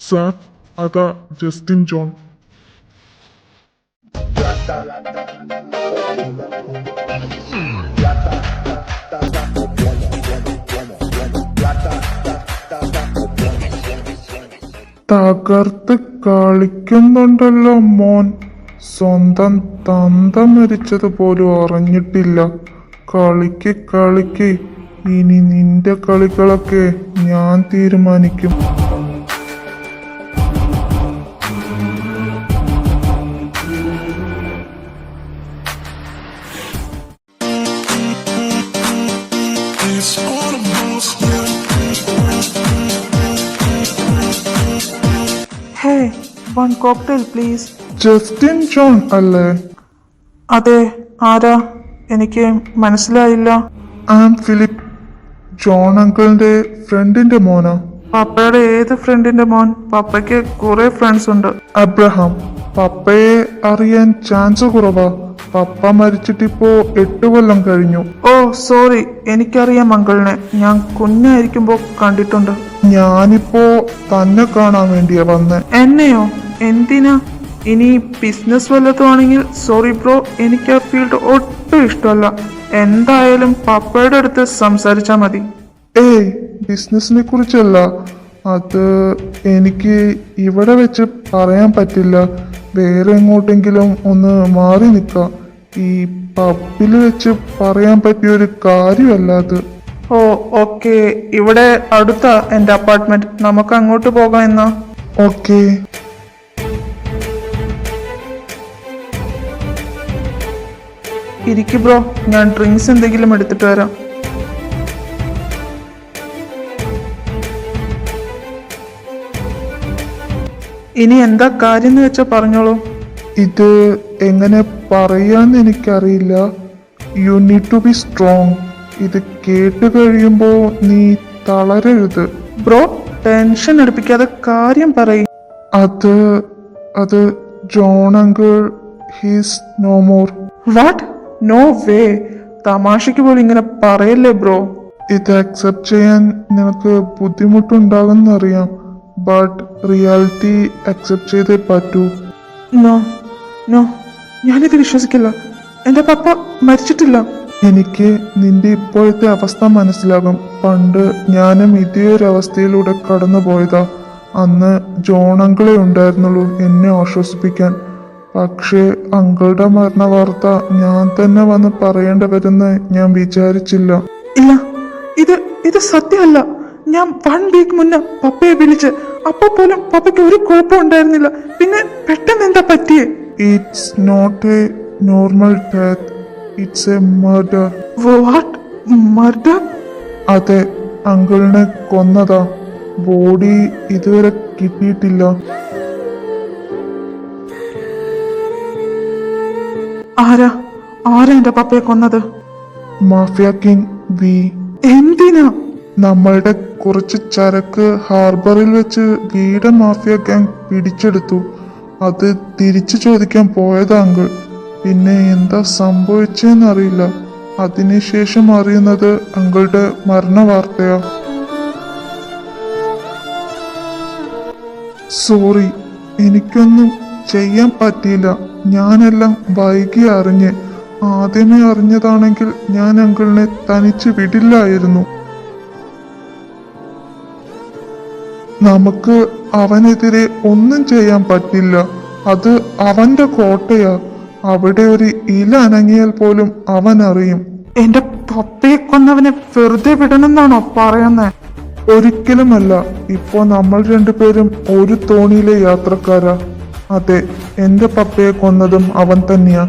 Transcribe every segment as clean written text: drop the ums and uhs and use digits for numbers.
Sir, അതാ Justin John. തകർത്ത് കളിക്കുന്നുണ്ടല്ലോ മോൻ. സ്വന്തം തന്ത മരിച്ചത് പോലും അറിഞ്ഞിട്ടില്ല. കളിക്ക് കളിക്ക്, ഇനി നിന്റെ കളികളൊക്കെ ഞാൻ തീരുമാനിക്കും. Hey, one cocktail please. Justin John അല്ലേ? അതെ, ആരാ? എനിക്ക് മനസ്സിലായില്ല. ആം ഫിലിപ്പ്, ജോൺ അങ്കിളിന്റെ ഫ്രണ്ടിന്റെ മോനാ. പപ്പയുടെ ഏത് ഫ്രണ്ടിന്റെ മോൻ? പപ്പയ്ക്ക് കുറെ ഫ്രണ്ട്സ് ഉണ്ട്. അബ്രഹാം. പപ്പയെ അറിയാൻ ചാൻസ് കുറവാ. പപ്പ മരിച്ചിട്ടിപ്പോ 8 കൊല്ലം കഴിഞ്ഞു. ഓ സോറി, എനിക്കറിയാം അങ്കിളിനെ. ഞാൻ കുഞ്ഞായിരിക്കുമ്പോ കണ്ടിട്ടുണ്ട്. ഞാനിപ്പോ തന്നെ കാണാൻ വേണ്ടിയാ വന്നേ. എന്നെയോ? എന്തിനാ? ഇനി ബിസിനസ് വല്ലതും ആണെങ്കിൽ സോറി ബ്രോ, എനിക്ക് ആ ഫീൽഡ് ഒട്ടും ഇഷ്ടമല്ല. എന്തായാലും പപ്പയുടെ അടുത്ത് സംസാരിച്ചാ മതി. ഏയ്, ബിസിനസിനെ കുറിച്ചല്ല. അത് എനിക്ക് ഇവിടെ വെച്ച് പറയാൻ പറ്റില്ല. വേറെ എങ്ങോട്ടെങ്കിലും ഒന്ന് മാറി നിൽക്കാം. ഈ പബ്ബിൽ വെച്ച് പറയാൻ പറ്റിയൊരു കാര്യമല്ല അത്. ഓ ഓക്കെ, ഇവിടെ അടുത്താ എൻ്റെ അപ്പാർട്ട്മെന്റ്. നമുക്ക് അങ്ങോട്ട് പോകാം എന്നാ. ഓക്കെ. ഇരിക്കു ബ്രോ, ഞാൻ ഡ്രിങ്ക്സ് എന്തെങ്കിലും എടുത്തിട്ട് വരാം. ഇനി എന്താ കാര്യം എന്ന് വെച്ചാ പറഞ്ഞോളൂ. ഇത് എങ്ങനെ പറയാന്ന് എനിക്കറിയില്ല. You need to be strong. ഇത് കേട്ട് കഴിയുമ്പോ നീ തളരരുത്. ബ്രോ, ടെൻഷൻ എടുപ്പിക്കാതെ കാര്യം പറയും. അത് അത് John uncle he's no more. What? No way. തമാശയ്ക്ക് പോലും ഇങ്ങനെ പറയല്ലേ ബ്രോ. ഇത് അക്സെപ്റ്റ് ചെയ്യാൻ നിനക്ക് ബുദ്ധിമുട്ടുണ്ടാകുന്നറിയാം. ബട്ട് റിയാലിറ്റി അക്സെപ്റ്റ് ചെയ്തേ പറ്റൂ. നോ നോ, ഞാനിത് വിശ്വസിക്കില്ല. എൻ്റെ പപ്പ മരിച്ചിട്ടില്ല. എനിക്ക് നിന്റെ ഇപ്പോഴത്തെ അവസ്ഥ മനസ്സിലാകും. പണ്ട് ഞാനും ഇതേ ഒരു അവസ്ഥയിലൂടെ കടന്നു പോയതാ. അന്ന് ജോൺ അങ്കിളെ ഉണ്ടായിരുന്നുള്ളൂ എന്നെ ആശ്വസിപ്പിക്കാൻ. പക്ഷേ അങ്കിളുടെ മരണ വാർത്ത ഞാൻ തന്നെ വന്ന് പറയേണ്ടി വരുമെന്ന് ഞാൻ വിചാരിച്ചില്ല. ഇല്ല, ഇത് ഇത് സത്യമല്ല. ഞാൻ 1 വീക്ക് മുന്നേ പപ്പയെ വിളിച്ച്, അപ്പൊ പോലും പപ്പയ്ക്ക് ഒരു കുഴപ്പം ഉണ്ടായിരുന്നില്ല. പിന്നെ പെട്ടെന്ന് എന്താ പറ്റിയേ? It's not a normal death, it's a murder. What? Murder? അതെ, അങ്കിളിനെ കൊന്നതാ. ബോഡി ഇതുവരെ കിട്ടിയിട്ടില്ല. ആരാ ആരാ എന്റെ പപ്പയെ കൊന്നത്? Mafia king V. എന്തിനാ? നമ്മളുടെ കുറച്ച് ചരക്ക് ഹാർബറിൽ വെച്ച് വീടെ മാഫിയ ഗാങ് പിടിച്ചെടുത്തു. അത് തിരിച്ചു ചോദിക്കാൻ പോയതാ അങ്കിൾ. പിന്നെ എന്താ സംഭവിച്ചെന്നറിയില്ല. അതിനുശേഷം അറിയുന്നത് അങ്കിളുടെ മരണ വാർത്തയാ. സോറി, എനിക്കൊന്നും ചെയ്യാൻ പറ്റിയില്ല. ഞാനെല്ലാം വൈകി അറിഞ്ഞ്. ആദ്യമേ അറിഞ്ഞതാണെങ്കിൽ ഞാൻ അങ്കിളിനെ തനിച്ച് വിടില്ലായിരുന്നു. നമുക്ക് അവനെതിരെ ഒന്നും ചെയ്യാൻ പറ്റില്ല. അത് അവന്റെ കോട്ടയാ. അവിടെ ഒരു ഇല അനങ്ങിയാൽ പോലും അവൻ അറിയും. എന്റെ പപ്പയെ കൊന്നവനെ വെറുതെ വിടണമെന്നാണോ പറയുന്നത്? ഒരിക്കലുമല്ല. ഇപ്പോ നമ്മൾ രണ്ടുപേരും ഒരു തോണിയിലെ യാത്രക്കാരാ. അതെ, എന്റെ പപ്പയെ കൊന്നതും അവൻ തന്നെയാ.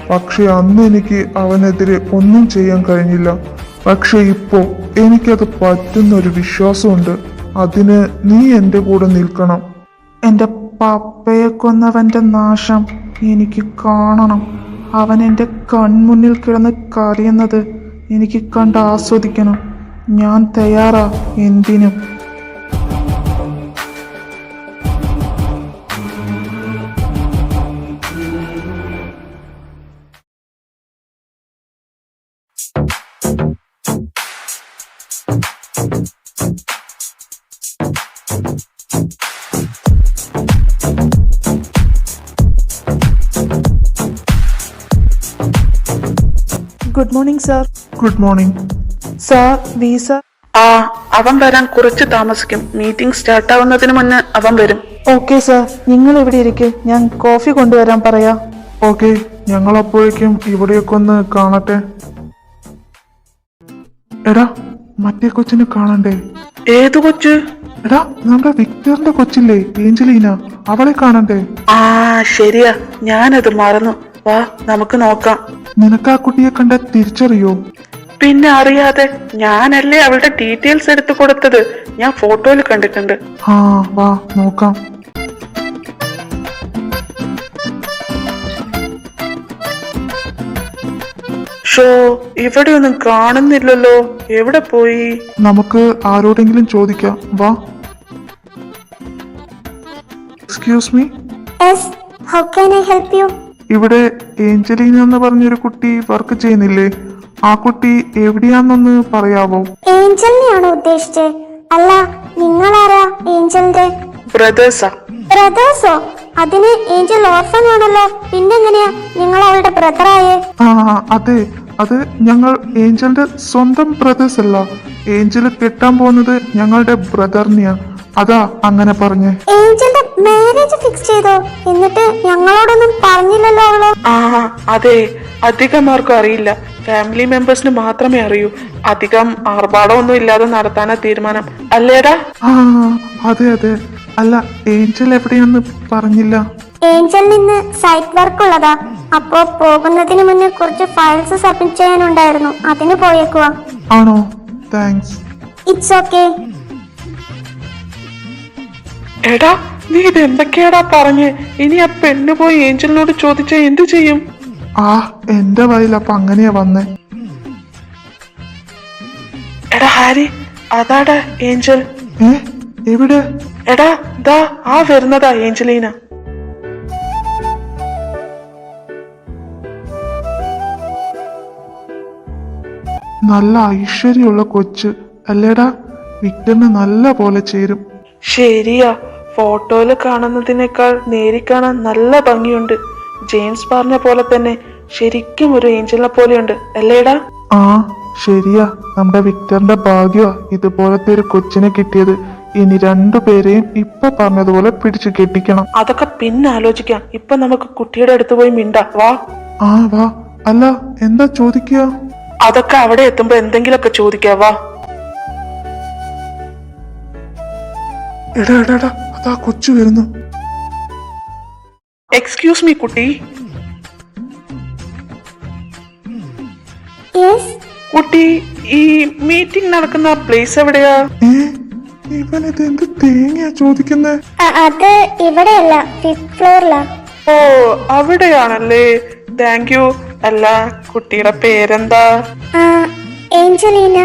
പക്ഷെ അന്ന് എനിക്ക് അവനെതിരെ ഒന്നും ചെയ്യാൻ കഴിഞ്ഞില്ല. പക്ഷെ ഇപ്പോ എനിക്കത് പറ്റുന്നൊരു വിശ്വാസമുണ്ട്. അതിന് നീ എന്റെ കൂടെ നിൽക്കണം. എന്റെ പപ്പയെ കൊന്നവന്റെ നാശം എനിക്ക് കാണണം. അവൻ എൻ്റെ കൺമുന്നിൽ കിടന്ന് കരയുന്നത് എനിക്ക് കണ്ട് ആസ്വദിക്കണം. ഞാൻ തയ്യാറാ എന്തിനും. Good morning sir. Good morning. Sir visa. ആ അവൻ വരാൻ കുറച്ച് താമസിക്കും. മീറ്റിംഗ് സ്റ്റാർട്ട് ആവുന്നതിന് മുന്നേ അവൻ വരും. ഓക്കെ സാർ, നിങ്ങൾ ഇവിടെ ഇരിക്കെ, ഞാൻ കോഫി കൊണ്ടുവരാൻ പറയാ. ഓക്കെ, ഞങ്ങൾ അപ്പോഴേക്കും ഇവിടെയൊക്കെ ഒന്ന് കാണട്ടെ. എടാ, മറ്റേ കൊച്ചിനെ കാണണ്ടേ? ഏതു കൊച്ച്? എടാ, നമ്മുടെ വിക്ടറിന്റെ കൊച്ചില്ലേ, ഏഞ്ചലീന, അവളെ കാണണ്ടേ? ആ ശരിയാ, ഞാനത് മറന്നു. വാ നമുക്ക് നോക്കാം. നിനക്ക് ആ കുട്ടിയെ കണ്ട തിരിച്ചറിയോ? പിന്നെ അറിയാതെ, ഞാനല്ലേ അവളുടെ ഡീറ്റെയിൽസ് എടുത്തു കൊടുത്തത്. ഞാൻ ഫോട്ടോയിൽ കണ്ടിട്ടുണ്ട്. ആ വാ നോക്കാം. ഷോ ഇവിടെ ഒന്നും കാണുന്നില്ലല്ലോ. എവിടെ പോയി? നമുക്ക് ആരോടെങ്കിലും ചോദിക്കാം. വാ. Excuse me, Yes, how can I help you? ഇവിടെ ഏഞ്ചലീന എന്ന് പറഞ്ഞൊരു കുട്ടി വർക്ക് ചെയ്യുന്നില്ലേ? ആ കുട്ടി എവിടെയാന്നൊന്ന് പറയാവോ? ഏഞ്ചലിനെയാണോ ഉദ്ദേശിച്ചത്? അല്ല, നിങ്ങളാരാ ഏഞ്ചലിന്റെ ബ്രദേഴ്സാ. ബ്രദേഴ്സോ? അതിന് ഏഞ്ചൽ ഓർഫൻ ആണല്ലോ, പിന്നെങ്ങനെയാ നിങ്ങൾ അവളുടെ ബ്രദറായേ? ആ അതെ, അത് ഞങ്ങൾ ഏഞ്ചലിന്റെ സ്വന്തം ബ്രദേഴ്സ് അല്ല. ഏഞ്ചൽ കെട്ടാൻ പോകുന്നത് ഞങ്ങളുടെ ബ്രദറിനെയാ, അതാ അങ്ങനെ പറഞ്ഞേ. ഏഞ്ചലിന്റെ മാരേജ് ഫിക്സ് ചെയ്തോ? എന്നിട്ട് ഞങ്ങളോടൊന്നും പറഞ്ഞില്ലല്ലോ അവള്. ആ അതെ, അധികം ആർക്കും അറിയില്ല. ഫാമിലി മെമ്പേഴ്സിന് മാത്രമേ അറിയൂ. അധികം ആർഭാടമൊന്നും ഇല്ലാതെ നടത്താനാ തീരുമാനം, അല്ലേടാ? ആ അതെ അതെ. അല്ല, ഏഞ്ചൽ എവിടെയാന്ന് പറഞ്ഞില്ല. ഏഞ്ചലിന് ഇന്ന് സൈറ്റ് വർക്ക് ഉള്ളതാ. അപ്പോ പോകുന്നതിന് മുന്നേ കുറച്ച് ഫയൽസ് സബ്മിറ്റ് ചെയ്യാനുണ്ടായിരുന്നു, അതിന് പോയേക്കുവാ. ആണോ? താങ്ക്സ്. It's okay. എടാ, നീ ഇത് എന്തൊക്കെയാടാ പറഞ്ഞേ? ഇനി ആ പെണ്ണ് പോയി ഏഞ്ചലിനോട് ചോദിച്ചാ എന്തു ചെയ്യും? ആ എന്റെ വയൽ അപ്പൊ അങ്ങനെയാ വന്നേ. എടാ ഹാരി, അതാടാ ഏഞ്ചൽ. ഏ എവിടെ? എടാ ദാ ആ വരുന്നതാ ഏഞ്ചലീന. നല്ല ഐശ്വര്യമുള്ള കൊച്ച് അല്ലേടാ? വിക്ടറിന് നല്ല പോലെ ചേരും. ശരിയാ, ഫോട്ടോയില് കാണുന്നതിനേക്കാൾ നേരി കാണാൻ നല്ല ഭംഗിയുണ്ട്. ജെയിംസ് പറഞ്ഞ പോലെ തന്നെ ശരിക്കും ഒരു ഏഞ്ചലിനെ പോലെയുണ്ട്, അല്ലേടാ? ആ ശരിയാ, നമ്മുടെ വിക്ടറിന്റെ ഭാഗ്യമാ ഇതുപോലത്തെ ഒരു കൊച്ചിനെ കിട്ടിയത്. ഇനി രണ്ടുപേരെയും ഇപ്പൊ പറഞ്ഞതുപോലെ പിടിച്ചു കെട്ടിക്കണം. അതൊക്കെ പിന്നെ ആലോചിക്കാം. ഇപ്പൊ നമുക്ക് കുട്ടിയുടെ അടുത്ത് പോയി മിണ്ടാ. വാ. ആ വാ. അല്ല, എന്താ ചോദിക്കുക? അതൊക്കെ അവിടെ എത്തുമ്പോ എന്തെങ്കിലുമൊക്കെ ചോദിക്കാം. വാ. എടാ എടാ എടാ, അതാ കൊച്ചു വരുന്നു. എക്സ്ക്യൂസ് മീ കുട്ടി. യെസ്. കുട്ടി, ഈ മീറ്റിംഗ് നടക്കുന്ന പ്ലേസ് എവിടെയാ? ഇവനിത് എന്ത് തേങ്ങയാ ചോദിക്കുന്നേ? അത് ഇവിടെയല്ല, 5th ഫ്ലോറിലാ. ഓ അവിടെയാണല്ലേ. Thank you. അല്ല, കുട്ടിയുടെ പേരെന്താ? Angelina.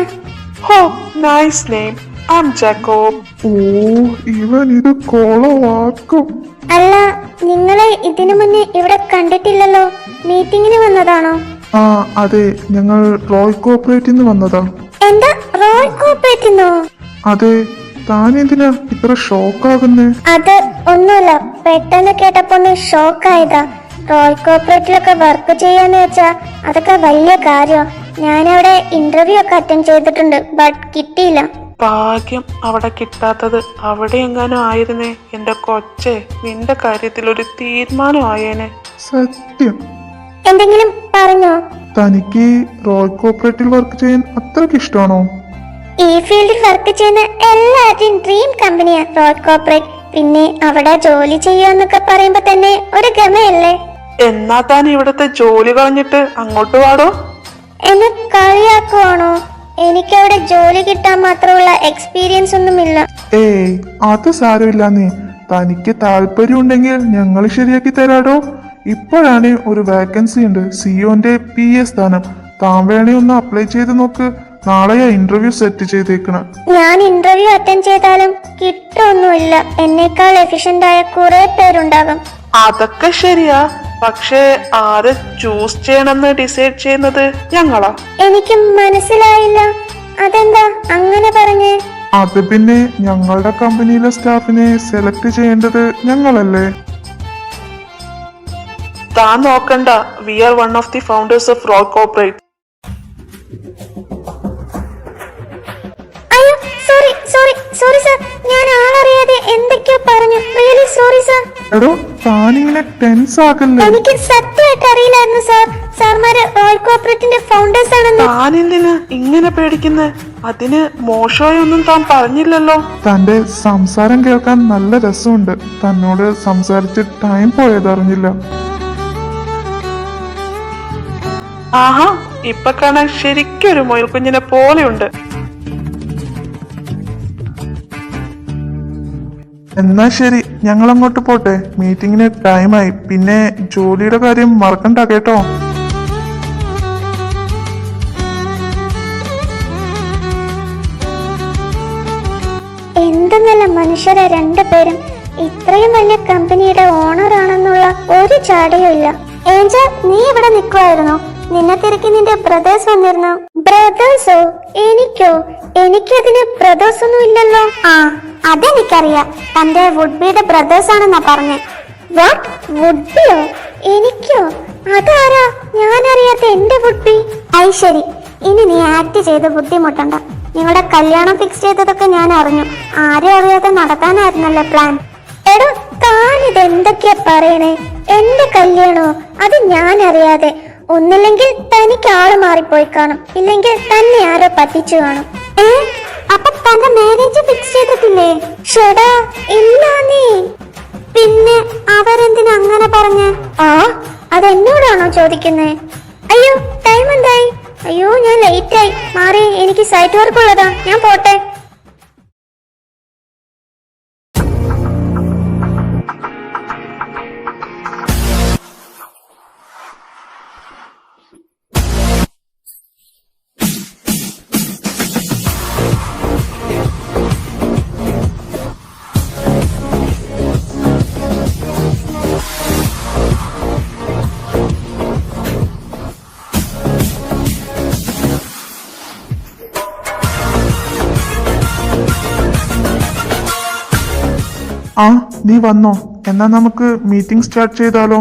Oh, nice name. I am Jacob. ഓ, ഇവൻ ഇത് കൊളവാക്കും. അല്ല, നിങ്ങളെ ഇതിനു മുന്നേ ഇവിടെ കണ്ടിട്ടില്ലല്ലോ. മീറ്റിംഗിന് വന്നതാണോ? ആ അതെ, ഞങ്ങൾ റോയ് കോപ്പറേറ്റിന്ന് വന്നതാ. എന്താ, റോയ് കോപ്പറേറ്റിന്നോ? അതെ, താനെന്തിനാ ഇത്ര ഷോക്കാകുന്നേ? അത് ഒന്നുമില്ല, പെട്ടെന്ന് കേട്ടപ്പോ ഒന്ന് ഷോക്കായതാ. റോയ് കോപ്പറേറ്റിലൊക്കെ വർക്ക് ചെയ്യാന്ന് വെച്ചാ അതൊക്കെ വലിയ കാര്യം. ഞാനവിടെ ഇന്റർവ്യൂ ഒക്കെ അറ്റൻഡ് ചെയ്തിട്ടുണ്ട്, ബട്ട് കിട്ടിയില്ല. ഭാഗ്യം അവിടെ കിട്ടാത്തത്. അവിടെ എങ്ങാനും ആയിരുന്നേ എന്റെ കൊച്ചെ, നിന്റെ കാര്യത്തിൽ ഒരു തീരുമാനം ആയേനെ. സത്യം. എന്തെങ്കിലും പറഞ്ഞോ? തനിക്ക് റോയ് കോപ്പറേറ്റിൽ വർക്ക് ചെയ്യാൻ അത്രയ്ക്ക് ഇഷ്ടമാണോ? ഈ ഫീൽഡിൽ വർക്ക് ചെയ്യുന്ന എല്ലാവരുടെയും ഡ്രീം കമ്പനിയാ റോയ് കോപ്പറേറ്റ്. പിന്നെ അവിടെ ജോലി ചെയ്യാന്നൊക്കെ പറയുമ്പോ തന്നെ ഒരു ഗമയല്ലേ? എന്നാ താൻ ഇവിടുത്തെ ജോലി കളഞ്ഞിട്ട് അങ്ങോട്ട് വാടോ. എന്നെ കളിയാക്കുവാണോ? എനിക്കവിടെ ജോലി കിട്ടാൻ മാത്രമുള്ള എക്സ്പീരിയൻസ് ഒന്നുമില്ല. ഏയ് അത് സാരമില്ലാന്നേ. തനിക്ക് താല്പര്യം ഉണ്ടെങ്കിൽ ഞങ്ങൾ ശരിയാക്കി തരാടോ. ഇപ്പോഴാണ് ഒരു വേക്കൻസി ഉണ്ട്, സിഒന്റെ PA സ്ഥാനം. താൻ വേണേ ഒന്ന് അപ്ലൈ ചെയ്ത് നോക്ക്. നാളെയാ ഇന്റർവ്യൂ സെറ്റ് ചെയ്തേക്കണം. ഞാൻ ഇന്റർവ്യൂ അറ്റൻഡ് ചെയ്താലും കിട്ടൊന്നുമില്ല. എന്നേക്കാൾ എഫിഷ്യന്റ് ആയ കുറെ പേരുണ്ടാകും. അതൊക്കെ ശരിയാ, പക്ഷെ ആര് ചൂസ് ചെയ്യണമെന്ന് ഡിസൈഡ് ചെയ്യുന്നത് ഞങ്ങളാ. എനിക്ക് മനസ്സിലായില്ല, അതെന്താ അങ്ങനെ പറഞ്ഞേ? അത് പിന്നെ ഞങ്ങളുടെ കമ്പനിയിലെ സ്റ്റാഫിനെ സെലക്ട് ചെയ്യേണ്ടത് ഞങ്ങളല്ലേ? താൻ നോക്കണ്ട, we are one of the founders of Roy corporate. ഞാൻ ആളറിയാതെ എന്തൊക്കെയോ പറഞ്ഞു. Really sorry sir. എടോ താനിങ്ങനെ ടെൻസ് ആകല്ലേ. എനിക്ക് സത്യമായിട്ട് അറിയില്ലായിരുന്നു സാർ. സാർമാര് റോയൽ കോർപ്പറേറ്റിന്റെ ഫൗണ്ടേഴ്സ് ആണെന്ന്. താനെന്തിനാ ഇങ്ങനെ പേടിക്കുന്നേ? അതിന് മോശമായൊന്നും താൻ പറഞ്ഞില്ലല്ലോ. തന്റെ സംസാരം കേൾക്കാൻ നല്ല രസമുണ്ട്. തന്നോട് സംസാരിച്ച് ടൈം പോയതറിഞ്ഞില്ല. ആഹാ, ഇപ്പൊ കാണാൻ ശരിക്കും ഒരു മുയൽ കുഞ്ഞിനെ പോലെയുണ്ട്. എന്നാ ശരി, ഞങ്ങൾ അങ്ങോട്ട് പോട്ടെ. മീറ്റിങ്ങിന് ടൈമായി. പിന്നെ ജോലിയുടെ കാര്യം മറക്കണ്ട കേട്ടോ. എന്ത് നല്ല മനുഷ്യരാ രണ്ടുപേരും. ഇത്രയും വലിയ കമ്പനിയുടെ ഓണർ ആണെന്നുള്ള ഒരു ചാടയും ഇല്ല. ഏഞ്ചൽ, നീ ഇവിടെ നിൽക്കുമായിരുന്നോ? നിന്നെ തിരക്കി നിന്റെ ബ്രദേഴ്സ് വന്നിരുന്നു. ബ്രദേഴ്സോ? എനിക്കോ? എനിക്കതിന് ബ്രദേഴ്സ് ഒന്നും ഇല്ലല്ലോ. ആ, അതെനിക്കറിയാം. തന്റെ വുഡ്ബിയുടെ ബ്രദേഴ്സ് ആണെന്നാ പറഞ്ഞേ. വാട്ട്, വുഡ്ബിയോ? എനിക്കോ? അതാരാ? ഞാനറിയാത്ത എന്റെ വുഡ്ബി. ഐ ശരി, ഇനി നീ ആക്ട് ചെയ്ത് ബുദ്ധിമുട്ടണ്ട. നിങ്ങളുടെ കല്യാണം ഫിക്സ് ചെയ്തതൊക്കെ ഞാൻ അറിഞ്ഞു. ആരും അറിയാതെ നടത്താനായിരുന്നല്ലേ പ്ലാൻ. എടോ, താനിത് എന്തൊക്കെയാ പറയണേ? എന്റെ കല്യാണോ? അത് ഞാൻ അറിയാതെ. ഒന്നില്ലെങ്കിൽ തനിക്ക് ആള് മാറിപ്പോയി കാണും, ഇല്ലെങ്കിൽ തന്നെ ആരോ പറ്റിച്ചു കാണും. അപ്പൊ തന്റെ മാരേജ് ഫിക്സ് ചെയ്തിട്ടില്ലേ? ഷെടാ, ഇല്ല നീ. പിന്നെ അവരെന്തിനാ അങ്ങനെ പറഞ്ഞ? ആ, അതെന്നോടാണോ ചോദിക്കുന്നേ? അയ്യോ, ടൈം എന്തായി? അയ്യോ, ഞാൻ ലേറ്റ് ആയി. മാറി, എനിക്ക് സൈറ്റ് വർക്ക് ഉള്ളതാ. ഞാൻ പോട്ടെ. ആ, നീ വന്നോ? എന്നാ നമുക്ക് മീറ്റിംഗ് സ്റ്റാർട്ട് ചെയ്താലോ?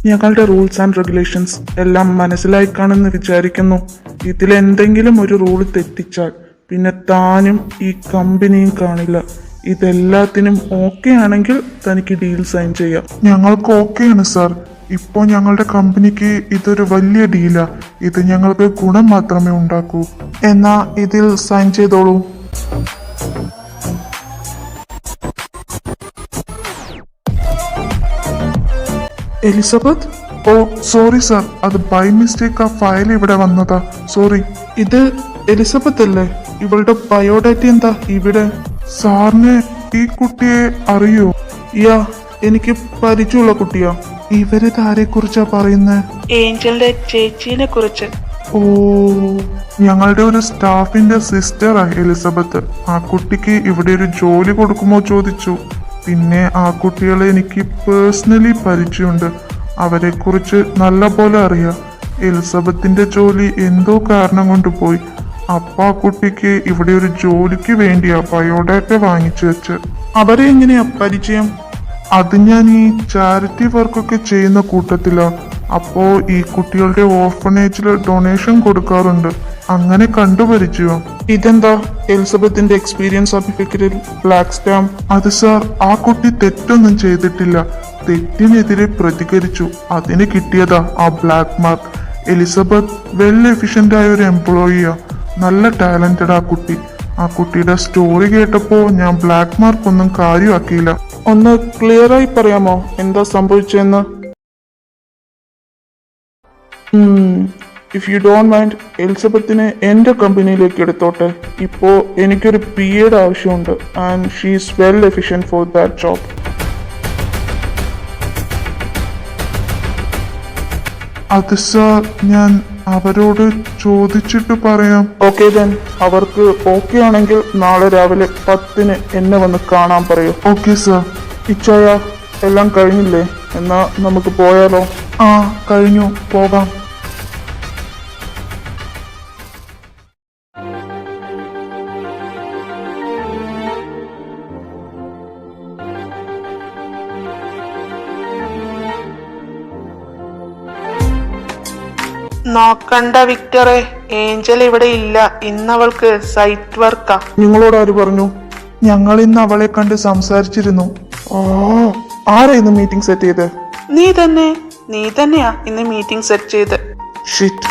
ഞങ്ങളുടെ റൂൾസ് ആൻഡ് റെഗുലേഷൻസ് എല്ലാം മനസ്സിലായി കാണുമെന്ന് വിചാരിക്കുന്നു. ഇതിലെന്തെങ്കിലും ഒരു റൂൾ തെറ്റിച്ചാൽ പിന്നെ താനും ഈ കമ്പനിയും കാണില്ല. ഇതെല്ലാത്തിനും ഓക്കെ ആണെങ്കിൽ തനിക്ക് ഡീൽ സൈൻ ചെയ്യാം. ഞങ്ങൾക്ക് ഓക്കെയാണ് സാർ. ഇപ്പോൾ ഞങ്ങളുടെ കമ്പനിക്ക് ഇതൊരു വലിയ ഡീലാ. ഇത് ഞങ്ങൾക്ക് ഗുണം മാത്രമേ ഉണ്ടാക്കൂ. എന്നാ ഇതിൽ സൈൻ ചെയ്തോളൂ. എലിസബത്ത്? ഓ സോറി സാർ, അത് ബൈ മിസ്റ്റേക്ക് ആ ഫയൽ ഇവിടെ വന്നതാ. സോറി. ഇത് എലിസബത്ത് അല്ലേ? ഇവളുടെ ബയോഡാറ്റ എന്താ ഇവിടെ? സാറിന് ഈ കുട്ടിയെ അറിയോ? യാ, എനിക്ക് പരിചയമുള്ള കുട്ടിയാ. ഇവരിത് ആരെ കുറിച്ചാ പറയുന്നത്? ഏഞ്ചലിന്റെ ചേച്ചീനെ കുറിച്ച്. ഓ, ഞങ്ങളുടെ ഒരു സ്റ്റാഫിന്റെ സിസ്റ്ററാ എലിസബത്ത്. ആ കുട്ടിക്ക് ഇവിടെ ഒരു ജോലി കൊടുക്കുമോ ചോദിച്ചു. പിന്നെ ആ കുട്ടികളെ എനിക്ക് പേഴ്സണലി പരിചയമുണ്ട്. അവരെ കുറിച്ച് നല്ല പോലെ അറിയാം. എലിസബത്തിന്റെ ജോലി എന്തോ കാരണം കൊണ്ട് പോയി. അപ്പൊ ആ കുട്ടിക്ക് ഇവിടെ ഒരു ജോലിക്ക് വേണ്ടിയാ ബയോഡാറ്റ വാങ്ങിച്ചു വെച്ച്. അവരെ എങ്ങനെയാ പരിചയം? അത് ഞാൻ ഈ ചാരിറ്റി വർക്കൊക്കെ ചെയ്യുന്ന കൂട്ടത്തിലാ. അപ്പോ ഈ കുട്ടികളുടെ ഓർഫനേജിൽ ഡൊണേഷൻ കൊടുക്കാറുണ്ട്. അങ്ങനെ കണ്ടുപരിചയം. ഇതെന്താ എലിസബത്തിന്റെ എക്സ്പീരിയൻസ് സർട്ടിഫിക്കറ്റിൽ ബ്ലാക്ക് സ്റ്റാമ്പ്? അത് സാർ, ആ കുട്ടി തെറ്റൊന്നും ചെയ്തിട്ടില്ല. തെറ്റിനെതിരെ പ്രതികരിച്ചു, അതിന് കിട്ടിയതാ ആ black mark. Elizabeth well efficient ആയ ഒരു എംപ്ലോയിയാ. നല്ല ടാലന്റഡ് ആ കുട്ടി. ആ കുട്ടിയുടെ സ്റ്റോറി കേട്ടപ്പോ ഞാൻ ബ്ലാക്ക് മാർക്ക് ഒന്നും കാര്യമാക്കിയില്ല. ഒന്ന് ക്ലിയർ ആയി പറയാമോ എന്താ സംഭവിച്ചെന്ന്? ഇഫ് യു ഡോണ്ട് മൈൻഡ്, എലിസബത്തിനെ എൻ്റെ കമ്പനിയിലേക്ക് എടുത്തോട്ടെ. ഇപ്പോ എനിക്കൊരു പിയുടെ ആവശ്യമുണ്ട്. And she is well efficient for that job. അത് സാർ, ഞാൻ അവരോട് ചോദിച്ചിട്ട് പറയാം. ഓക്കെ ദെൻ, അവർക്ക് ഓക്കെ ആണെങ്കിൽ നാളെ രാവിലെ 10 എന്നെ വന്ന് കാണാൻ പറയൂ. Okay sir. ഇച്ചായ, എല്ലാം കഴിഞ്ഞില്ലേ? എന്നാ നമുക്ക് പോയാലോ? ആ, കഴിഞ്ഞു, പോകാം. നോക്കണ്ട വിക്ടറെ, ഏഞ്ചൽ ഇവിടെ ഇല്ല. ഇന്നവൾക്ക് സൈറ്റ് വർക്കാ. നിങ്ങളോട് ആര് പറഞ്ഞു? ഞങ്ങൾ ഇന്ന് അവളെ കണ്ട് സംസാരിച്ചിരുന്നു. ഓ, ആരാ ഇന്ന് മീറ്റിംഗ് സെറ്റ് ചെയ്ത്? നീ തന്നെയാ ഇന്ന് മീറ്റിംഗ് സെറ്റ് ചെയ്ത്. ഷിറ്റ്.